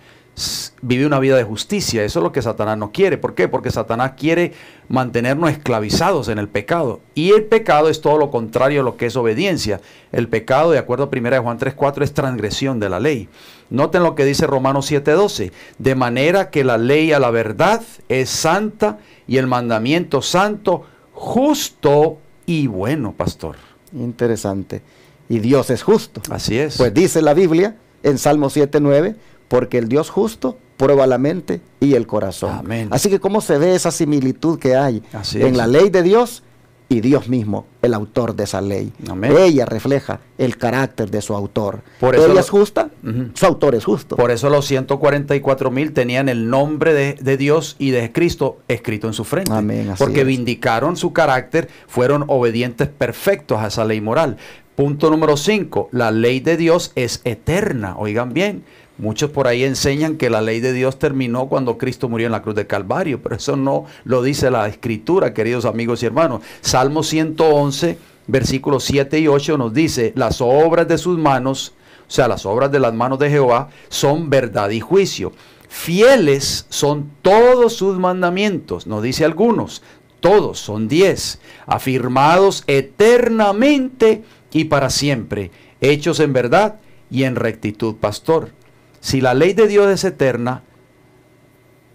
vive una vida de justicia. Eso es lo que Satanás no quiere. ¿Por qué? Porque Satanás quiere mantenernos esclavizados en el pecado. Y el pecado es todo lo contrario a lo que es obediencia. El pecado, de acuerdo a 1 Juan 3:4, es transgresión de la ley. Noten lo que dice Romanos 7:12. De manera que la ley a la verdad es santa y el mandamiento santo, justo y bueno, pastor. Interesante. Y Dios es justo. Así es. Pues dice la Biblia en Salmo 7:9, porque el Dios justo prueba la mente y el corazón. Amén. Así que cómo se ve esa similitud que hay Así en es. la ley de Dios y Dios mismo, el autor de esa ley. Amén. Ella refleja el carácter de su autor. Por eso ella es justa, su autor es justo. Por eso los 144,000 tenían el nombre de Dios y de Cristo escrito en su frente. Amén, así porque es. vindicaron su carácter, fueron obedientes perfectos a esa ley moral. Punto número 5, la ley de Dios es eterna. Oigan bien, muchos por ahí enseñan que la ley de Dios terminó cuando Cristo murió en la cruz de Calvario, pero eso no lo dice la Escritura, queridos amigos y hermanos. Salmo 111, versículos 7 y 8 nos dice, las obras de sus manos, o sea, las obras de las manos de Jehová, son verdad y juicio. Fieles son todos sus mandamientos, nos dice algunos, todos son 10, afirmados eternamente y para siempre, hechos en verdad y en rectitud. Pastor, si la ley de Dios es eterna,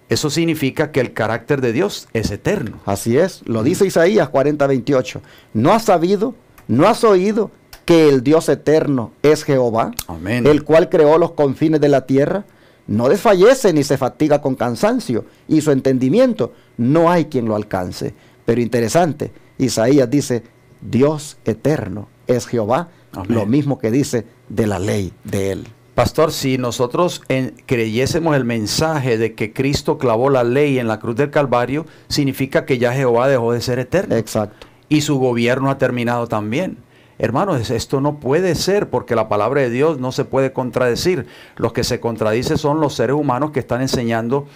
eso significa que el carácter de Dios es eterno. Así es, lo dice Isaías 40:28. ¿No has sabido, no has oído que el Dios eterno es Jehová? Amén. El cual creó los confines de la tierra. No desfallece ni se fatiga con cansancio, y su entendimiento no hay quien lo alcance. Pero interesante, Isaías dice, Dios eterno es Jehová, Amén. Lo mismo que dice de la ley de él. Pastor, si nosotros creyésemos el mensaje de que Cristo clavó la ley en la cruz del Calvario, significa que ya Jehová dejó de ser eterno. Exacto. Y su gobierno ha terminado también. Hermanos, esto no puede ser, porque la palabra de Dios no se puede contradecir. Los que se contradicen son los seres humanos que están enseñando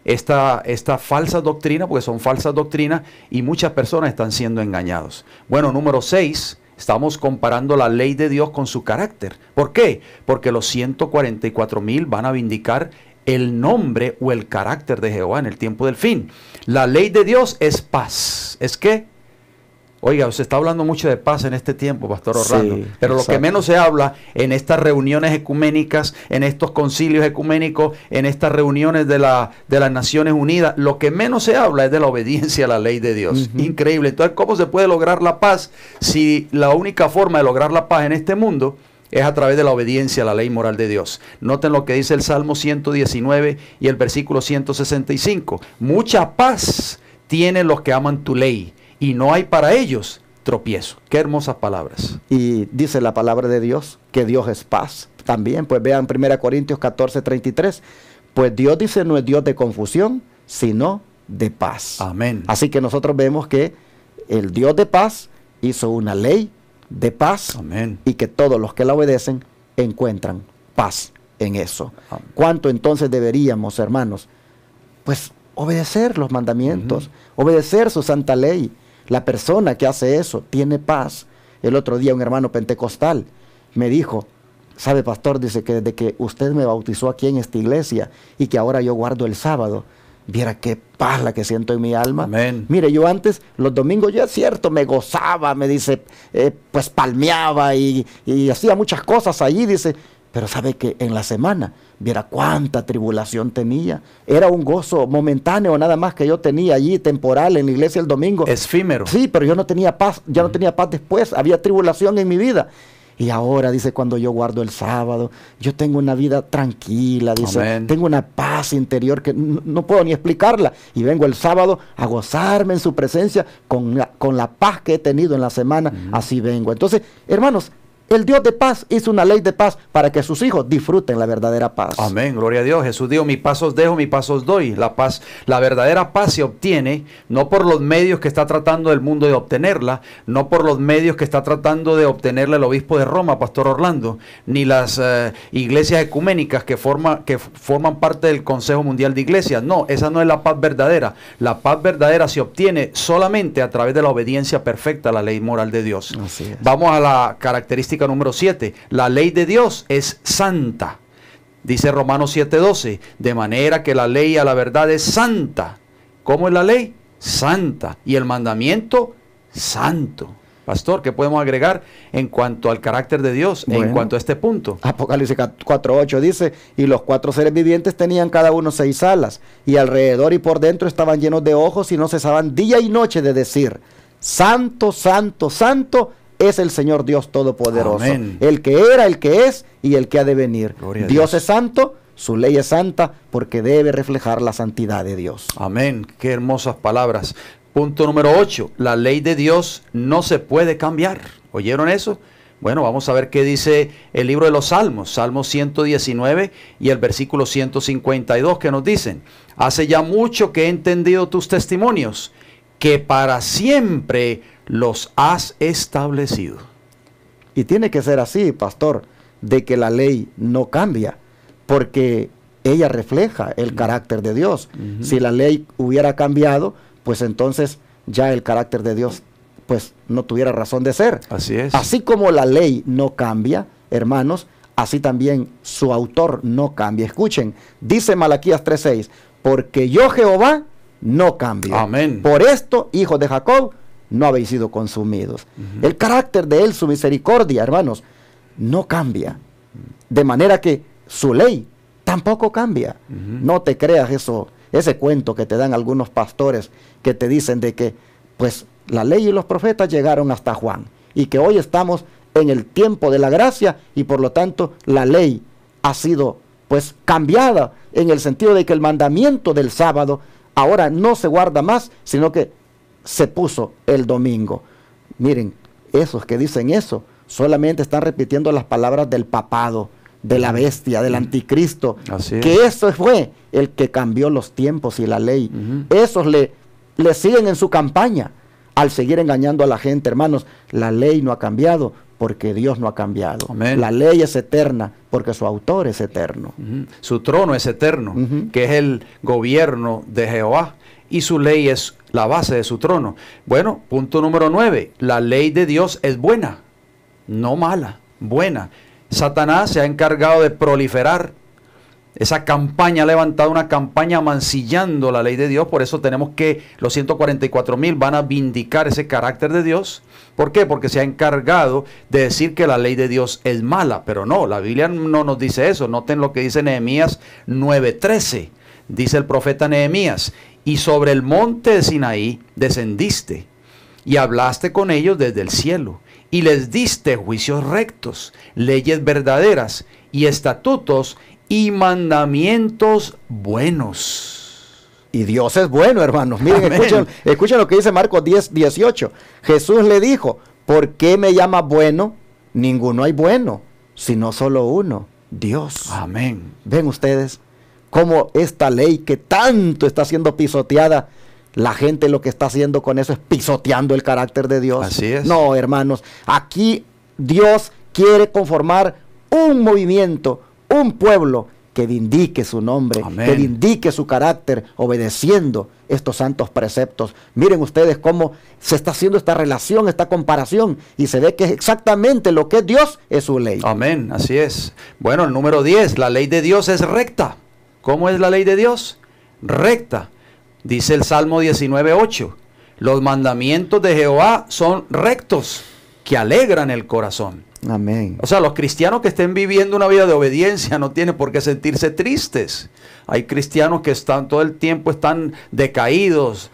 esta falsa doctrina, porque son falsas doctrinas, y muchas personas están siendo engañados. Bueno, número 6, estamos comparando la ley de Dios con su carácter. ¿Por qué? Porque los 144,000 van a vindicar el nombre o el carácter de Jehová en el tiempo del fin. La ley de Dios es paz. ¿Es qué? Oiga, se está hablando mucho de paz en este tiempo, Pastor Orlando, Sí, pero exacto. lo que menos se habla en estas reuniones ecuménicas, en estos concilios ecuménicos, en estas reuniones de las Naciones Unidas, lo que menos se habla es de la obediencia a la ley de Dios. Increíble. Entonces, ¿cómo se puede lograr la paz si la única forma de lograr la paz en este mundo es a través de la obediencia a la ley moral de Dios? Noten lo que dice el Salmo 119 y el versículo 165. Mucha paz tienen los que aman tu ley, y no hay para ellos tropiezo. Qué hermosas palabras. Y dice la palabra de Dios que Dios es paz. También, pues vean 1 Corintios 14:33. Pues Dios dice no es Dios de confusión, sino de paz. Amén. Así que nosotros vemos que el Dios de paz hizo una ley de paz. Amén. Y que todos los que la obedecen encuentran paz en eso. Amén. ¿Cuánto entonces deberíamos, hermanos? Pues obedecer los mandamientos, obedecer su santa ley. La persona que hace eso tiene paz. El otro día un hermano pentecostal me dijo, sabe, pastor, dice que desde que usted me bautizó aquí en esta iglesia y que ahora yo guardo el sábado, viera qué paz la que siento en mi alma. Amén. Mire, yo antes, los domingos, ya es cierto, me gozaba, me dice, pues palmeaba y hacía muchas cosas allí, dice, pero sabe que en la semana, viera cuánta tribulación tenía. Era un gozo momentáneo nada más que yo tenía allí, temporal, en la iglesia el domingo. Efímero. Sí, pero yo no tenía paz, ya no tenía paz después, había tribulación en mi vida. Y ahora, dice, cuando yo guardo el sábado, yo tengo una vida tranquila, dice, Amén. tengo una paz interior que no puedo ni explicarla. Y vengo el sábado a gozarme en su presencia con la paz que he tenido en la semana, así vengo. Entonces, hermanos, el Dios de paz hizo una ley de paz para que sus hijos disfruten la verdadera paz. Amén, gloria a Dios. Jesús dijo, mi paz os dejo, mi paz os doy. La paz, la verdadera paz se obtiene no por los medios que está tratando el mundo de obtenerla, no por los medios que está tratando de obtenerla el obispo de Roma, Pastor Orlando, ni las iglesias ecuménicas que forman parte del Consejo Mundial de Iglesias. No, esa no es la paz verdadera. La paz verdadera se obtiene solamente a través de la obediencia perfecta a la ley moral de Dios. Así es. Vamos a la característica número 7. La ley de Dios es santa. Dice Romanos 7:12, de manera que la ley a la verdad es santa. ¿Cómo es la ley? Santa. Y el mandamiento, santo. Pastor, ¿qué podemos agregar en cuanto al carácter de Dios, en cuanto a este punto? Apocalipsis 4:8 dice, y los 4 seres vivientes tenían cada uno 6 alas, y alrededor y por dentro estaban llenos de ojos, y no cesaban día y noche de decir, santo, santo, santo, es el Señor Dios Todopoderoso. Amén. El que era, el que es y el que ha de venir. Gloria a Dios Dios. es santo, su ley es santa, porque debe reflejar la santidad de Dios. Amén. Qué hermosas palabras. Punto número 8. La ley de Dios no se puede cambiar. ¿Oyeron eso? Bueno, vamos a ver qué dice el libro de los Salmos. Salmo 119 y el versículo 152 que nos dicen. Hace ya mucho que he entendido tus testimonios, que para siempre los has establecido. Y tiene que ser así, pastor, de que la ley no cambia, porque ella refleja el carácter de Dios. Si la ley hubiera cambiado, pues entonces ya el carácter de Dios pues no tuviera razón de ser. Así es. Así como la ley no cambia, hermanos, así también su autor no cambia. Escuchen, dice Malaquías 3:6, porque yo Jehová no cambio. Amén. Por esto, hijos de Jacob, no habéis sido consumidos. El carácter de él, su misericordia, hermanos, no cambia. De manera que su ley tampoco cambia. No te creas ese cuento que te dan algunos pastores que te dicen de que pues la ley y los profetas llegaron hasta Juan y que hoy estamos en el tiempo de la gracia y por lo tanto la ley ha sido pues cambiada en el sentido de que el mandamiento del sábado ahora no se guarda más, sino que se puso el domingo. Miren, esos que dicen eso solamente están repitiendo las palabras del papado, de la bestia, del anticristo. Así es. Que eso fue el que cambió los tiempos y la ley. Esos le siguen en su campaña al seguir engañando a la gente. Hermanos, la ley no ha cambiado porque Dios no ha cambiado. Amén. La ley es eterna porque su autor es eterno. Su trono es eterno, que es el gobierno de Jehová, y su ley es la base de su trono. Bueno, punto número 9. La ley de Dios es buena, no mala, buena. Satanás se ha encargado de proliferar esa campaña, ha levantado una campaña mancillando la ley de Dios. Por eso tenemos que los 144,000 van a vindicar ese carácter de Dios. ¿Por qué? Porque se ha encargado de decir que la ley de Dios es mala. Pero no, la Biblia no nos dice eso. Noten lo que dice Nehemías 9:13. Dice el profeta Nehemías, y sobre el monte de Sinaí descendiste y hablaste con ellos desde el cielo y les diste juicios rectos, leyes verdaderas y estatutos y mandamientos buenos. Y Dios es bueno, hermanos. Miren, escuchen lo que dice Marcos 10:18. Jesús le dijo, ¿por qué me llamas bueno? Ninguno hay bueno, sino solo uno, Dios. Amén. ¿Ven ustedes cómo esta ley que tanto está siendo pisoteada, la gente lo que está haciendo con eso es pisoteando el carácter de Dios? Así es. No, hermanos, aquí Dios quiere conformar un movimiento, un pueblo que vindique su nombre, Amén, que vindique su carácter, obedeciendo estos santos preceptos. Miren ustedes cómo se está haciendo esta relación, esta comparación, y se ve que exactamente lo que es Dios es su ley. Amén, así es. Bueno, el número 10, la ley de Dios es recta. ¿Cómo es la ley de Dios? Recta. Dice el Salmo 19:8. Los mandamientos de Jehová son rectos, que alegran el corazón. Amén. O sea, los cristianos que estén viviendo una vida de obediencia no tienen por qué sentirse tristes. Hay cristianos que están todo el tiempo están decaídos,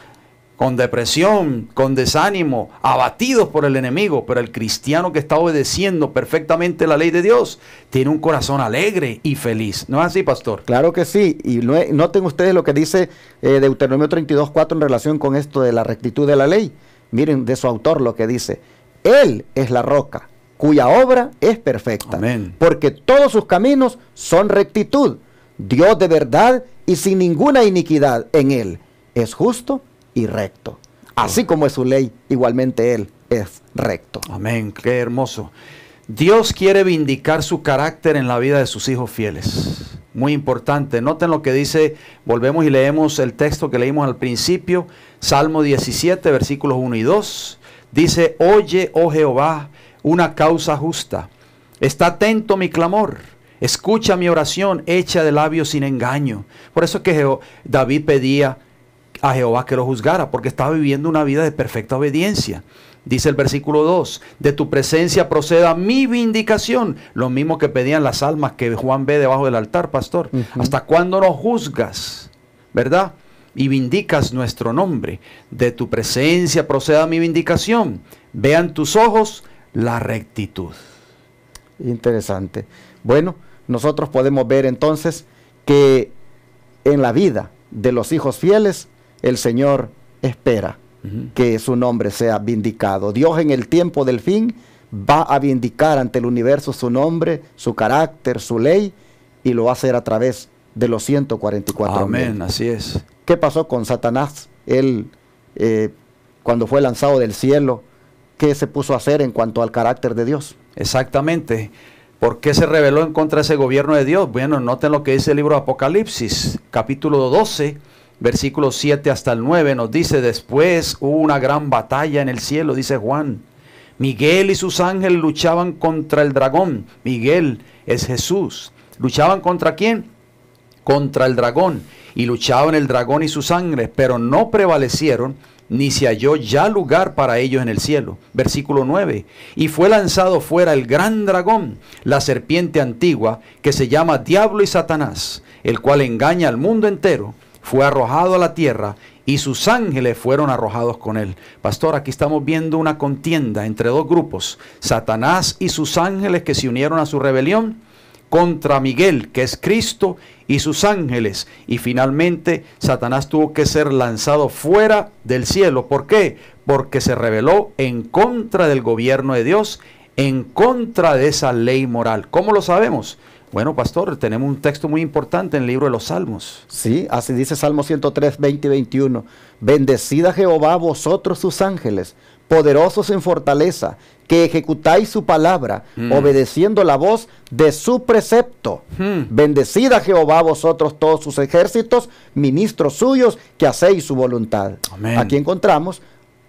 con depresión, con desánimo, abatidos por el enemigo. Pero el cristiano que está obedeciendo perfectamente la ley de Dios tiene un corazón alegre y feliz. ¿No es así, pastor? Claro que sí. Y noten ustedes lo que dice Deuteronomio 32:4 en relación con esto de la rectitud de la ley. Miren de su autor lo que dice. Él es la roca cuya obra es perfecta. Amén. Porque todos sus caminos son rectitud. Dios de verdad y sin ninguna iniquidad en él. Es justo y recto. Así como es su ley, igualmente él es recto. Amén. Qué hermoso. Dios quiere vindicar su carácter en la vida de sus hijos fieles. Muy importante. Noten lo que dice, volvemos y leemos el texto que leímos al principio, Salmo 17, versículos 1 y 2. Dice, oye, oh Jehová, una causa justa. Está atento mi clamor. Escucha mi oración, hecha de labios sin engaño. Por eso es que David pedía a Jehová que lo juzgara, porque estaba viviendo una vida de perfecta obediencia. Dice el versículo 2, de tu presencia proceda mi vindicación. Lo mismo que pedían las almas que Juan ve debajo del altar, pastor. ¿Hasta cuándo nos juzgas? ¿Verdad? Y vindicas nuestro nombre. De tu presencia proceda mi vindicación. Vean tus ojos la rectitud. Interesante. Bueno, nosotros podemos ver entonces que en la vida de los hijos fieles, el Señor espera que su nombre sea vindicado. Dios en el tiempo del fin va a vindicar ante el universo su nombre, su carácter, su ley, y lo va a hacer a través de los 144. Amén, así es. ¿Qué pasó con Satanás? Él, cuando fue lanzado del cielo, ¿qué se puso a hacer en cuanto al carácter de Dios? Exactamente. ¿Por qué se rebeló en contra de ese gobierno de Dios? Bueno, noten lo que dice el libro de Apocalipsis, capítulo 12, versículos 7 hasta el 9, nos dice, después hubo una gran batalla en el cielo, dice Juan. Miguel y sus ángeles luchaban contra el dragón. Miguel es Jesús. ¿Luchaban contra quién? Contra el dragón. Y luchaban el dragón y sus ángeles, pero no prevalecieron, ni se halló ya lugar para ellos en el cielo. Versículo 9. Y fue lanzado fuera el gran dragón, la serpiente antigua, que se llama Diablo y Satanás, el cual engaña al mundo entero. Fue arrojado a la tierra y sus ángeles fueron arrojados con él. Pastor, aquí estamos viendo una contienda entre dos grupos. Satanás y sus ángeles que se unieron a su rebelión contra Miguel, que es Cristo, y sus ángeles. Y finalmente Satanás tuvo que ser lanzado fuera del cielo. ¿Por qué? Porque se rebeló en contra del gobierno de Dios, en contra de esa ley moral. ¿Cómo lo sabemos? Bueno, pastor, tenemos un texto muy importante en el libro de los Salmos. Sí, así dice Salmo 103, 20 y 21. Bendecid a Jehová vosotros sus ángeles, poderosos en fortaleza, que ejecutáis su palabra, obedeciendo la voz de su precepto. Bendecid a Jehová vosotros todos sus ejércitos, ministros suyos, que hacéis su voluntad. Amén. Aquí encontramos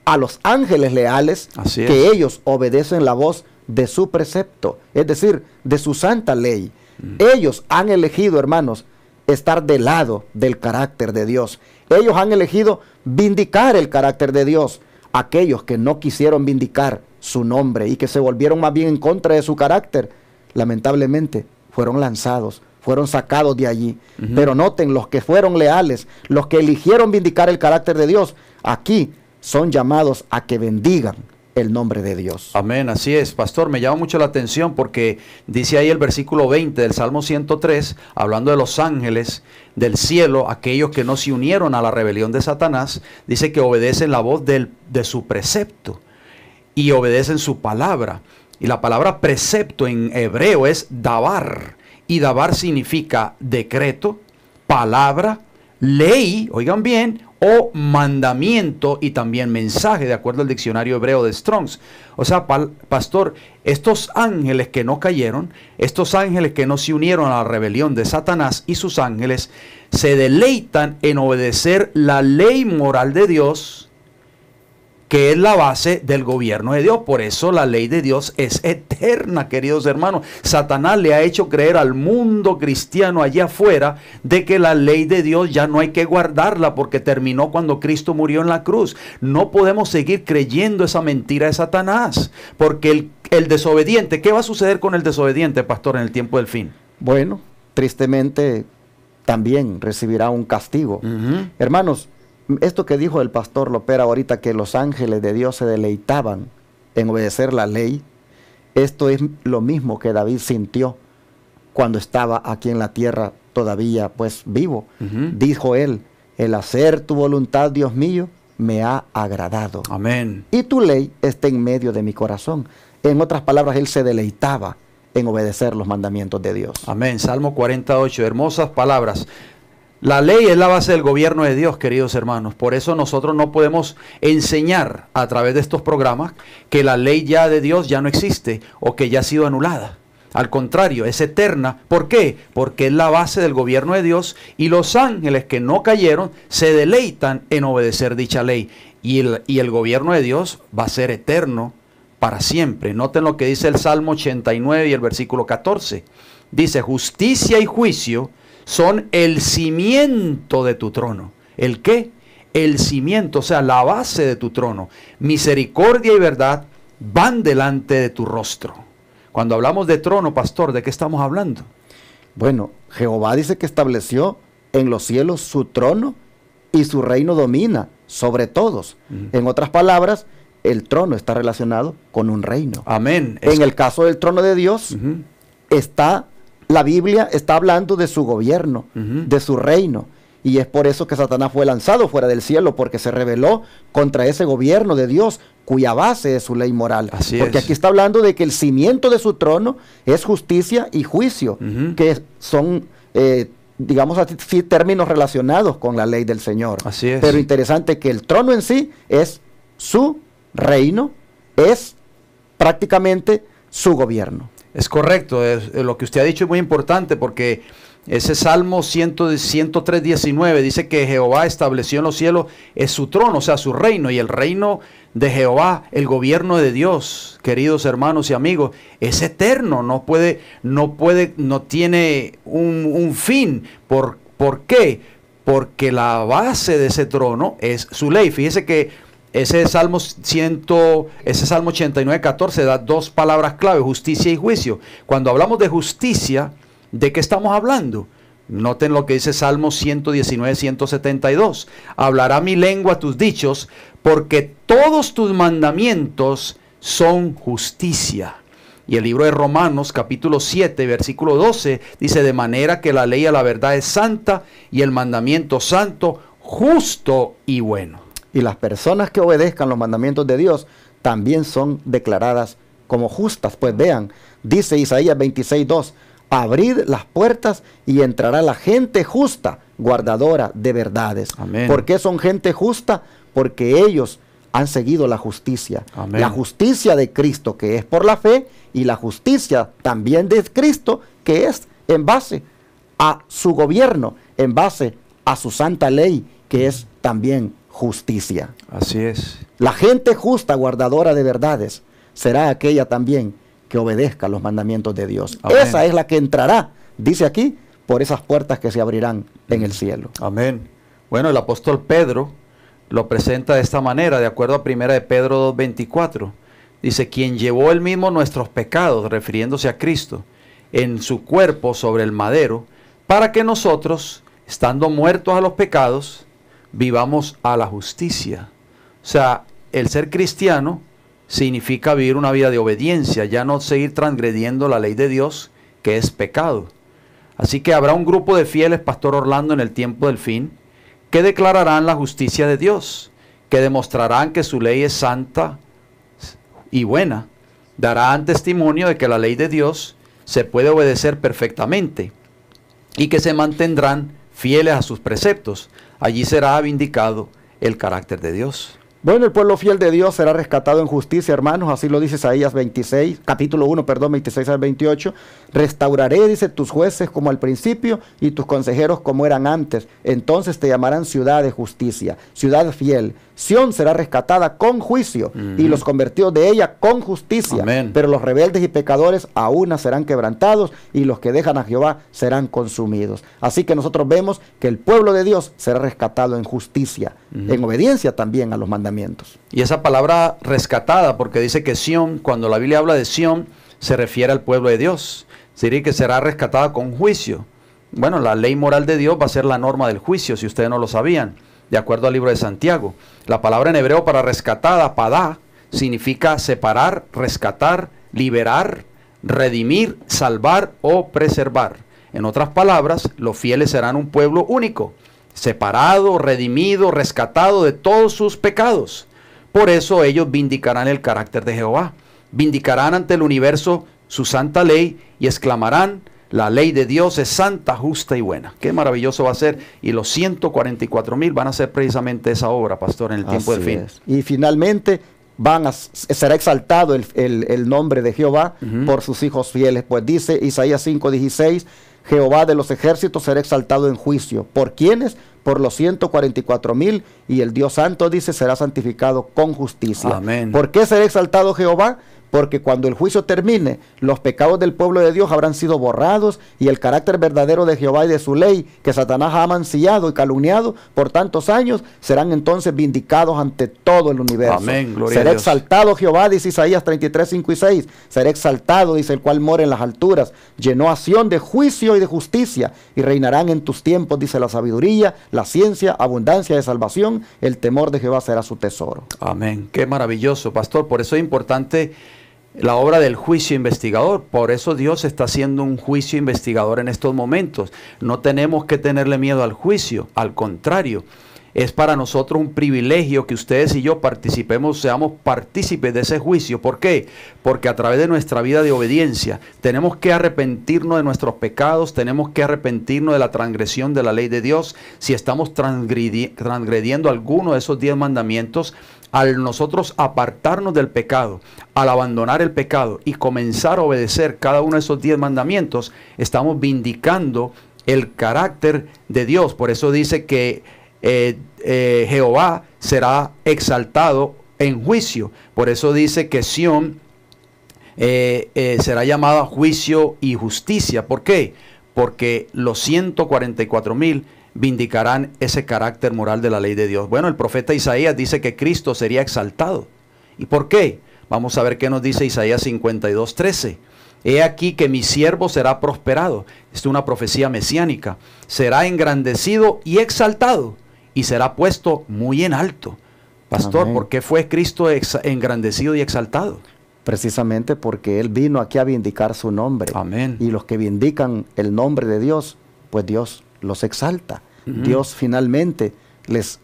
a los ángeles leales, que ellos obedecen la voz de su precepto, es decir, de su santa ley. Ellos han elegido, hermanos, estar del lado del carácter de Dios. Ellos han elegido vindicar el carácter de Dios. Aquellos que no quisieron vindicar su nombre y que se volvieron más bien en contra de su carácter, lamentablemente fueron lanzados, fueron sacados de allí. Pero noten, los que fueron leales, los que eligieron vindicar el carácter de Dios, aquí son llamados a que bendigan el nombre de Dios. Amén, así es, pastor. Me llama mucho la atención porque dice ahí el versículo 20 del Salmo 103, hablando de los ángeles del cielo, aquellos que no se unieron a la rebelión de Satanás, dice que obedecen la voz de su precepto y obedecen su palabra. Y la palabra precepto en hebreo es dabar, y dabar significa decreto, palabra, ley, oigan bien, o mandamiento y también mensaje, de acuerdo al diccionario hebreo de Strong's. O sea, pastor, estos ángeles que no cayeron, estos ángeles que no se unieron a la rebelión de Satanás y sus ángeles, se deleitan en obedecer la ley moral de Dios, que es la base del gobierno de Dios. Por eso la ley de Dios es eterna, queridos hermanos. Satanás le ha hecho creer al mundo cristiano allá afuera de que la ley de Dios ya no hay que guardarla porque terminó cuando Cristo murió en la cruz. No podemos seguir creyendo esa mentira de Satanás, porque el desobediente, ¿qué va a suceder con el desobediente, pastor, en el tiempo del fin? Bueno, tristemente también recibirá un castigo. Hermanos, esto que dijo el pastor Lopera ahorita, que los ángeles de Dios se deleitaban en obedecer la ley, esto es lo mismo que David sintió cuando estaba aquí en la tierra todavía pues vivo. Dijo él, el hacer tu voluntad, Dios mío, me ha agradado. Amén. Y tu ley está en medio de mi corazón. En otras palabras, él se deleitaba en obedecer los mandamientos de Dios. Amén. Salmo 48, hermosas palabras. La ley es la base del gobierno de Dios, queridos hermanos. Por eso nosotros no podemos enseñar a través de estos programas que la ley ya de Dios ya no existe o que ya ha sido anulada. Al contrario, es eterna. ¿Por qué? Porque es la base del gobierno de Dios y los ángeles que no cayeron se deleitan en obedecer dicha ley. Y el gobierno de Dios va a ser eterno para siempre. Noten lo que dice el Salmo 89 y el versículo 14. Dice, justicia y juicio son el cimiento de tu trono. ¿El qué? El cimiento, o sea, la base de tu trono. Misericordia y verdad van delante de tu rostro. Cuando hablamos de trono, pastor, ¿de qué estamos hablando? Bueno, Jehová dice que estableció en los cielos su trono y su reino domina sobre todos. En otras palabras, el trono está relacionado con un reino. Amén. En el caso del trono de Dios, la Biblia está hablando de su gobierno, de su reino. Y es por eso que Satanás fue lanzado fuera del cielo, porque se rebeló contra ese gobierno de Dios, cuya base es su ley moral. Porque aquí está hablando de que el cimiento de su trono es justicia y juicio, que son, digamos así, términos relacionados con la ley del Señor. Así es. Pero interesante que el trono en sí es su reino, es prácticamente su gobierno. Es correcto, lo que usted ha dicho es muy importante porque ese Salmo 103:19 dice que Jehová estableció en los cielos es su trono, o sea, su reino, y el reino de Jehová, el gobierno de Dios, queridos hermanos y amigos, es eterno, no tiene un fin. ¿Por qué? Porque la base de ese trono es su ley. Fíjese que ese Salmo 89:14 da dos palabras clave, justicia y juicio. Cuando hablamos de justicia, ¿de qué estamos hablando? Noten lo que dice Salmo 119:172. Hablará mi lengua tus dichos, porque todos tus mandamientos son justicia. Y el libro de Romanos, capítulo 7, versículo 12, dice, de manera que la ley a la verdad es santa, y el mandamiento santo, justo y bueno. Y las personas que obedezcan los mandamientos de Dios también son declaradas como justas. Pues vean, dice Isaías 26:2, abrid las puertas y entrará la gente justa, guardadora de verdades. Amén. ¿Por qué son gente justa? Porque ellos han seguido la justicia. Amén. La justicia de Cristo, que es por la fe, y la justicia también de Cristo, que es en base a su gobierno, en base a su santa ley, que es también justicia. Así es. La gente justa, guardadora de verdades, será aquella también que obedezca los mandamientos de Dios. Amén. Esa es la que entrará, dice aquí, por esas puertas que se abrirán en el cielo. Amén. Bueno, el apóstol Pedro lo presenta de esta manera, de acuerdo a 1 de Pedro 2:24. Dice, quien llevó él mismo nuestros pecados, refiriéndose a Cristo, en su cuerpo sobre el madero, para que nosotros, estando muertos a los pecados, vivamos a la justicia. O sea, el ser cristiano significa vivir una vida de obediencia, ya no seguir transgrediendo la ley de Dios, que es pecado. Así que habrá un grupo de fieles, Pastor Orlando, en el tiempo del fin, que declararán la justicia de Dios, que demostrarán que su ley es santa y buena. Darán testimonio de que la ley de Dios se puede obedecer perfectamente y que se mantendrán fieles a sus preceptos. Allí será vindicado el carácter de Dios. Bueno, el pueblo fiel de Dios será rescatado en justicia, hermanos, así lo dice Isaías 26, capítulo 1, 26 al 28. Restauraré, dice, tus jueces como al principio y tus consejeros como eran antes. Entonces te llamarán ciudad de justicia, ciudad fiel. Sión será rescatada con juicio y los convertidos de ella con justicia. Amén. Pero los rebeldes y pecadores aún serán quebrantados y los que dejan a Jehová serán consumidos. Así que nosotros vemos que el pueblo de Dios será rescatado en justicia, en obediencia también a los mandamientos. Y esa palabra rescatada, porque dice que Sión, cuando la Biblia habla de Sión, se refiere al pueblo de Dios. Sería que será rescatada con juicio. Bueno, la ley moral de Dios va a ser la norma del juicio, si ustedes no lo sabían, de acuerdo al libro de Santiago. La palabra en hebreo para rescatada, padá, significa separar, rescatar, liberar, redimir, salvar o preservar. En otras palabras, los fieles serán un pueblo único, separado, redimido, rescatado de todos sus pecados. Por eso ellos vindicarán el carácter de Jehová. vindicarán ante el universo su santa ley y exclamarán: la ley de Dios es santa, justa y buena. Qué maravilloso va a ser. Y los 144,000 van a ser precisamente esa obra, pastor, en el tiempo del fin. Y finalmente será exaltado el nombre de Jehová por sus hijos fieles. Pues dice Isaías 5:16, Jehová de los ejércitos será exaltado en juicio. ¿Por quiénes? Por los 144,000, y el Dios Santo, dice, será santificado con justicia. Amén. ¿Por qué será exaltado Jehová? Porque cuando el juicio termine, los pecados del pueblo de Dios habrán sido borrados, y el carácter verdadero de Jehová y de su ley, que Satanás ha mancillado y calumniado por tantos años, serán entonces vindicados ante todo el universo. Amén, gloria será a Dios. Exaltado Jehová, dice Isaías 33, 5 y 6. Será exaltado, dice, el cual mora en las alturas. Llenó a Sión de juicio y de justicia, y reinarán en tus tiempos, dice, la sabiduría, la ciencia, abundancia de salvación. El temor de Jehová será su tesoro. Amén. Qué maravilloso, pastor. Por eso es importante la obra del juicio investigador. Por eso Dios está haciendo un juicio investigador en estos momentos. No tenemos que tenerle miedo al juicio. Al contrario, es para nosotros un privilegio que ustedes y yo seamos partícipes de ese juicio. ¿Por qué? Porque a través de nuestra vida de obediencia tenemos que arrepentirnos de nuestros pecados, tenemos que arrepentirnos de la transgresión de la ley de Dios. Si estamos transgrediendo alguno de esos 10 mandamientos, al nosotros apartarnos del pecado, al abandonar el pecado y comenzar a obedecer cada uno de esos 10 mandamientos, estamos vindicando el carácter de Dios. Por eso dice que Jehová será exaltado en juicio. Por eso dice que Sión será llamada juicio y justicia. ¿Por qué? Porque los 144,000 vindicarán ese carácter moral de la ley de Dios. Bueno, el profeta Isaías dice que Cristo sería exaltado. ¿Y por qué? Vamos a ver qué nos dice Isaías 52:13. He aquí que mi siervo será prosperado. Es una profecía mesiánica. Será engrandecido y exaltado, y será puesto muy en alto. Pastor, amén. ¿Por qué fue Cristo engrandecido y exaltado? Precisamente porque Él vino aquí a vindicar su nombre. Amén. Y los que vindican el nombre de Dios, pues Dios los exalta. Dios finalmente les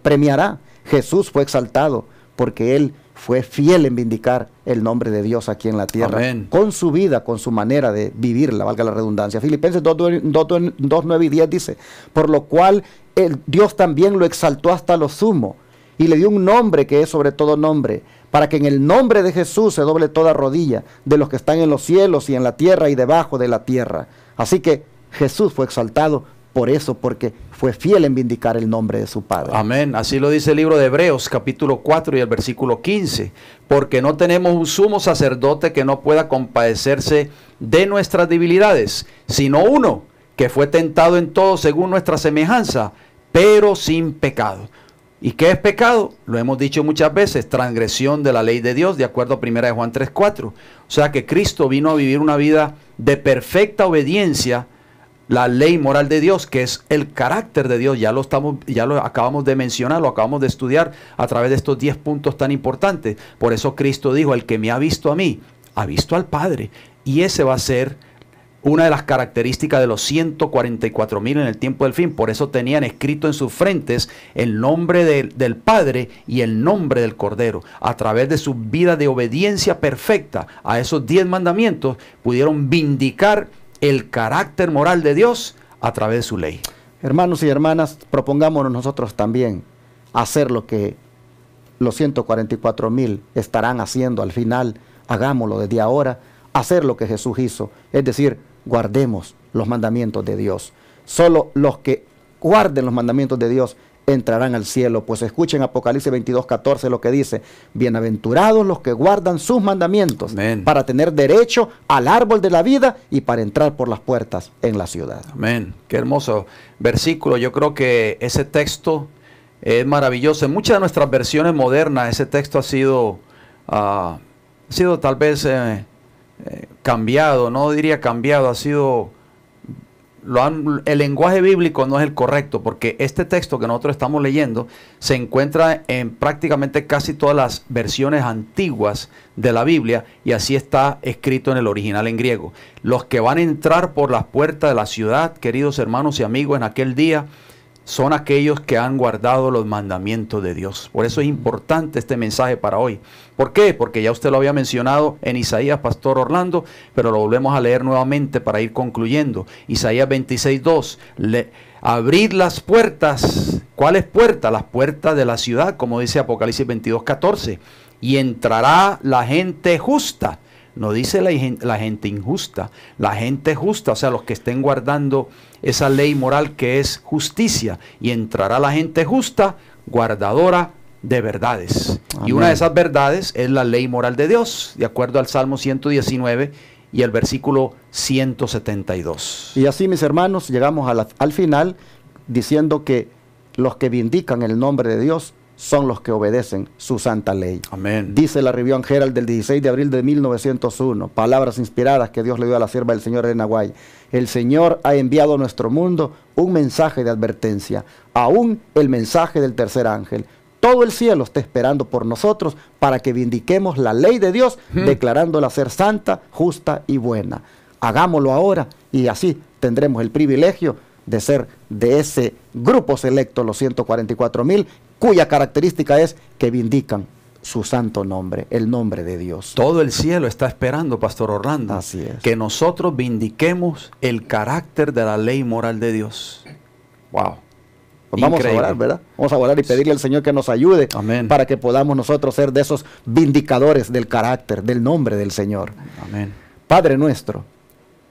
premiará. Jesús fue exaltado porque Él fue fiel en vindicar el nombre de Dios aquí en la tierra. Amén. Con su vida, con su manera de vivirla, valga la redundancia. Filipenses 2:9 y 10 dice: por lo cual Dios también lo exaltó hasta lo sumo y le dio un nombre que es sobre todo nombre, para que en el nombre de Jesús se doble toda rodilla de los que están en los cielos y en la tierra y debajo de la tierra. Así que Jesús fue exaltado por eso, porque fue fiel en vindicar el nombre de su Padre. Amén. Así lo dice el libro de Hebreos, capítulo 4 y el versículo 15. Porque no tenemos un sumo sacerdote que no pueda compadecerse de nuestras debilidades, sino uno que fue tentado en todo según nuestra semejanza, pero sin pecado. ¿Y qué es pecado? Lo hemos dicho muchas veces: transgresión de la ley de Dios, de acuerdo a 1 Juan 3:4. O sea que Cristo vino a vivir una vida de perfecta obediencia, la ley moral de Dios, que es el carácter de Dios. Ya lo acabamos de mencionar, lo acabamos de estudiar a través de estos 10 puntos tan importantes. Por eso Cristo dijo: el que me ha visto a mí, ha visto al Padre. Y ese va a ser una de las características de los 144,000 en el tiempo del fin. Por eso tenían escrito en sus frentes el nombre del Padre y el nombre del Cordero. A través de su vida de obediencia perfecta a esos 10 mandamientos, pudieron vindicar el carácter moral de Dios a través de su ley. Hermanos y hermanas, propongámonos nosotros también hacer lo que los 144,000 estarán haciendo al final. Hagámoslo desde ahora, hacer lo que Jesús hizo, es decir, guardemos los mandamientos de Dios. Solo los que guarden los mandamientos de Dios entrarán al cielo. Pues escuchen Apocalipsis 22:14 lo que dice: bienaventurados los que guardan sus mandamientos, amén, para tener derecho al árbol de la vida y para entrar por las puertas en la ciudad. Amén. Qué hermoso versículo. Yo creo que ese texto es maravilloso. En muchas de nuestras versiones modernas ese texto ha sido tal vez cambiado, no diría cambiado, ha sido... el lenguaje bíblico no es el correcto, porque este texto que nosotros estamos leyendo se encuentra en prácticamente casi todas las versiones antiguas de la Biblia, y así está escrito en el original en griego. Los que van a entrar por las puertas de la ciudad, queridos hermanos y amigos, en aquel día, son aquellos que han guardado los mandamientos de Dios. Por eso es importante este mensaje para hoy. ¿Por qué? Porque ya usted lo había mencionado en Isaías, Pastor Orlando, pero lo volvemos a leer nuevamente para ir concluyendo. Isaías 26:2. Abrid las puertas. ¿Cuáles puertas? Las puertas de la ciudad, como dice Apocalipsis 22:14. Y entrará la gente justa. No dice la gente injusta, la gente justa, o sea, los que estén guardando esa ley moral que es justicia. Y entrará la gente justa, guardadora de verdades. Amén. Y una de esas verdades es la ley moral de Dios, de acuerdo al Salmo 119 y el versículo 172. Y así, mis hermanos, llegamos al final diciendo que los que vindican el nombre de Dios son los que obedecen su santa ley. Amén. Dice la Review and Herald del 16 de abril de 1901, palabras inspiradas que Dios le dio a la sierva del Señor Elena White. El Señor ha enviado a nuestro mundo un mensaje de advertencia, aún el mensaje del tercer ángel. Todo el cielo está esperando por nosotros para que vindiquemos la ley de Dios, declarándola ser santa, justa y buena. Hagámoslo ahora y así tendremos el privilegio de ser de ese grupo selecto, los 144,000, cuya característica es que vindican su santo nombre, el nombre de Dios. Todo el cielo está esperando, Pastor Orlando, así es, que nosotros vindiquemos el carácter de la ley moral de Dios. Wow. Pues vamos a orar, ¿verdad? Vamos a orar y pedirle al Señor que nos ayude. Amén. Para que podamos nosotros ser de esos vindicadores del carácter, del nombre del Señor. Amén. Padre nuestro,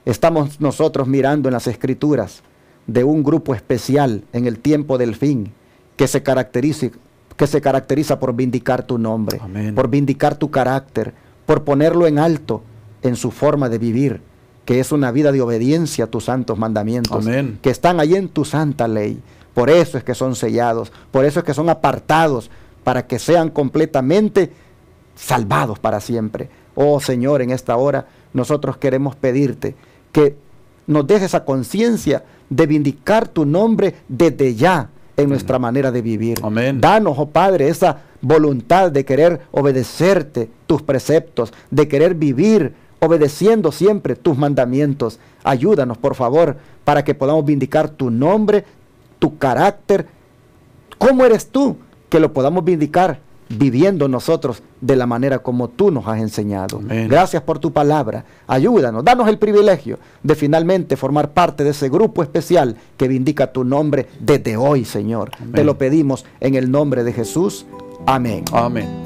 estamos nosotros mirando en las Escrituras de un grupo especial en el tiempo del fin que se caracteriza por vindicar tu nombre. Amén. Por vindicar tu carácter, por ponerlo en alto en su forma de vivir, que es una vida de obediencia a tus santos mandamientos. Amén. Que están allí en tu santa ley. Por eso es que son sellados, por eso es que son apartados, para que sean completamente salvados para siempre. Oh Señor, en esta hora nosotros queremos pedirte que nos dejes esa conciencia de vindicar tu nombre desde ya en nuestra manera de vivir. Amén. Danos, oh Padre, esa voluntad de querer obedecerte tus preceptos, de querer vivir obedeciendo siempre tus mandamientos. Ayúdanos, por favor, para que podamos vindicar tu nombre, tu carácter, cómo eres tú, que lo podamos vindicar viviendo nosotros de la manera como tú nos has enseñado. Amén. Gracias por tu palabra. Ayúdanos, danos el privilegio de finalmente formar parte de ese grupo especial que vindica tu nombre desde hoy, Señor. Amén. Te lo pedimos en el nombre de Jesús. Amén. Amén.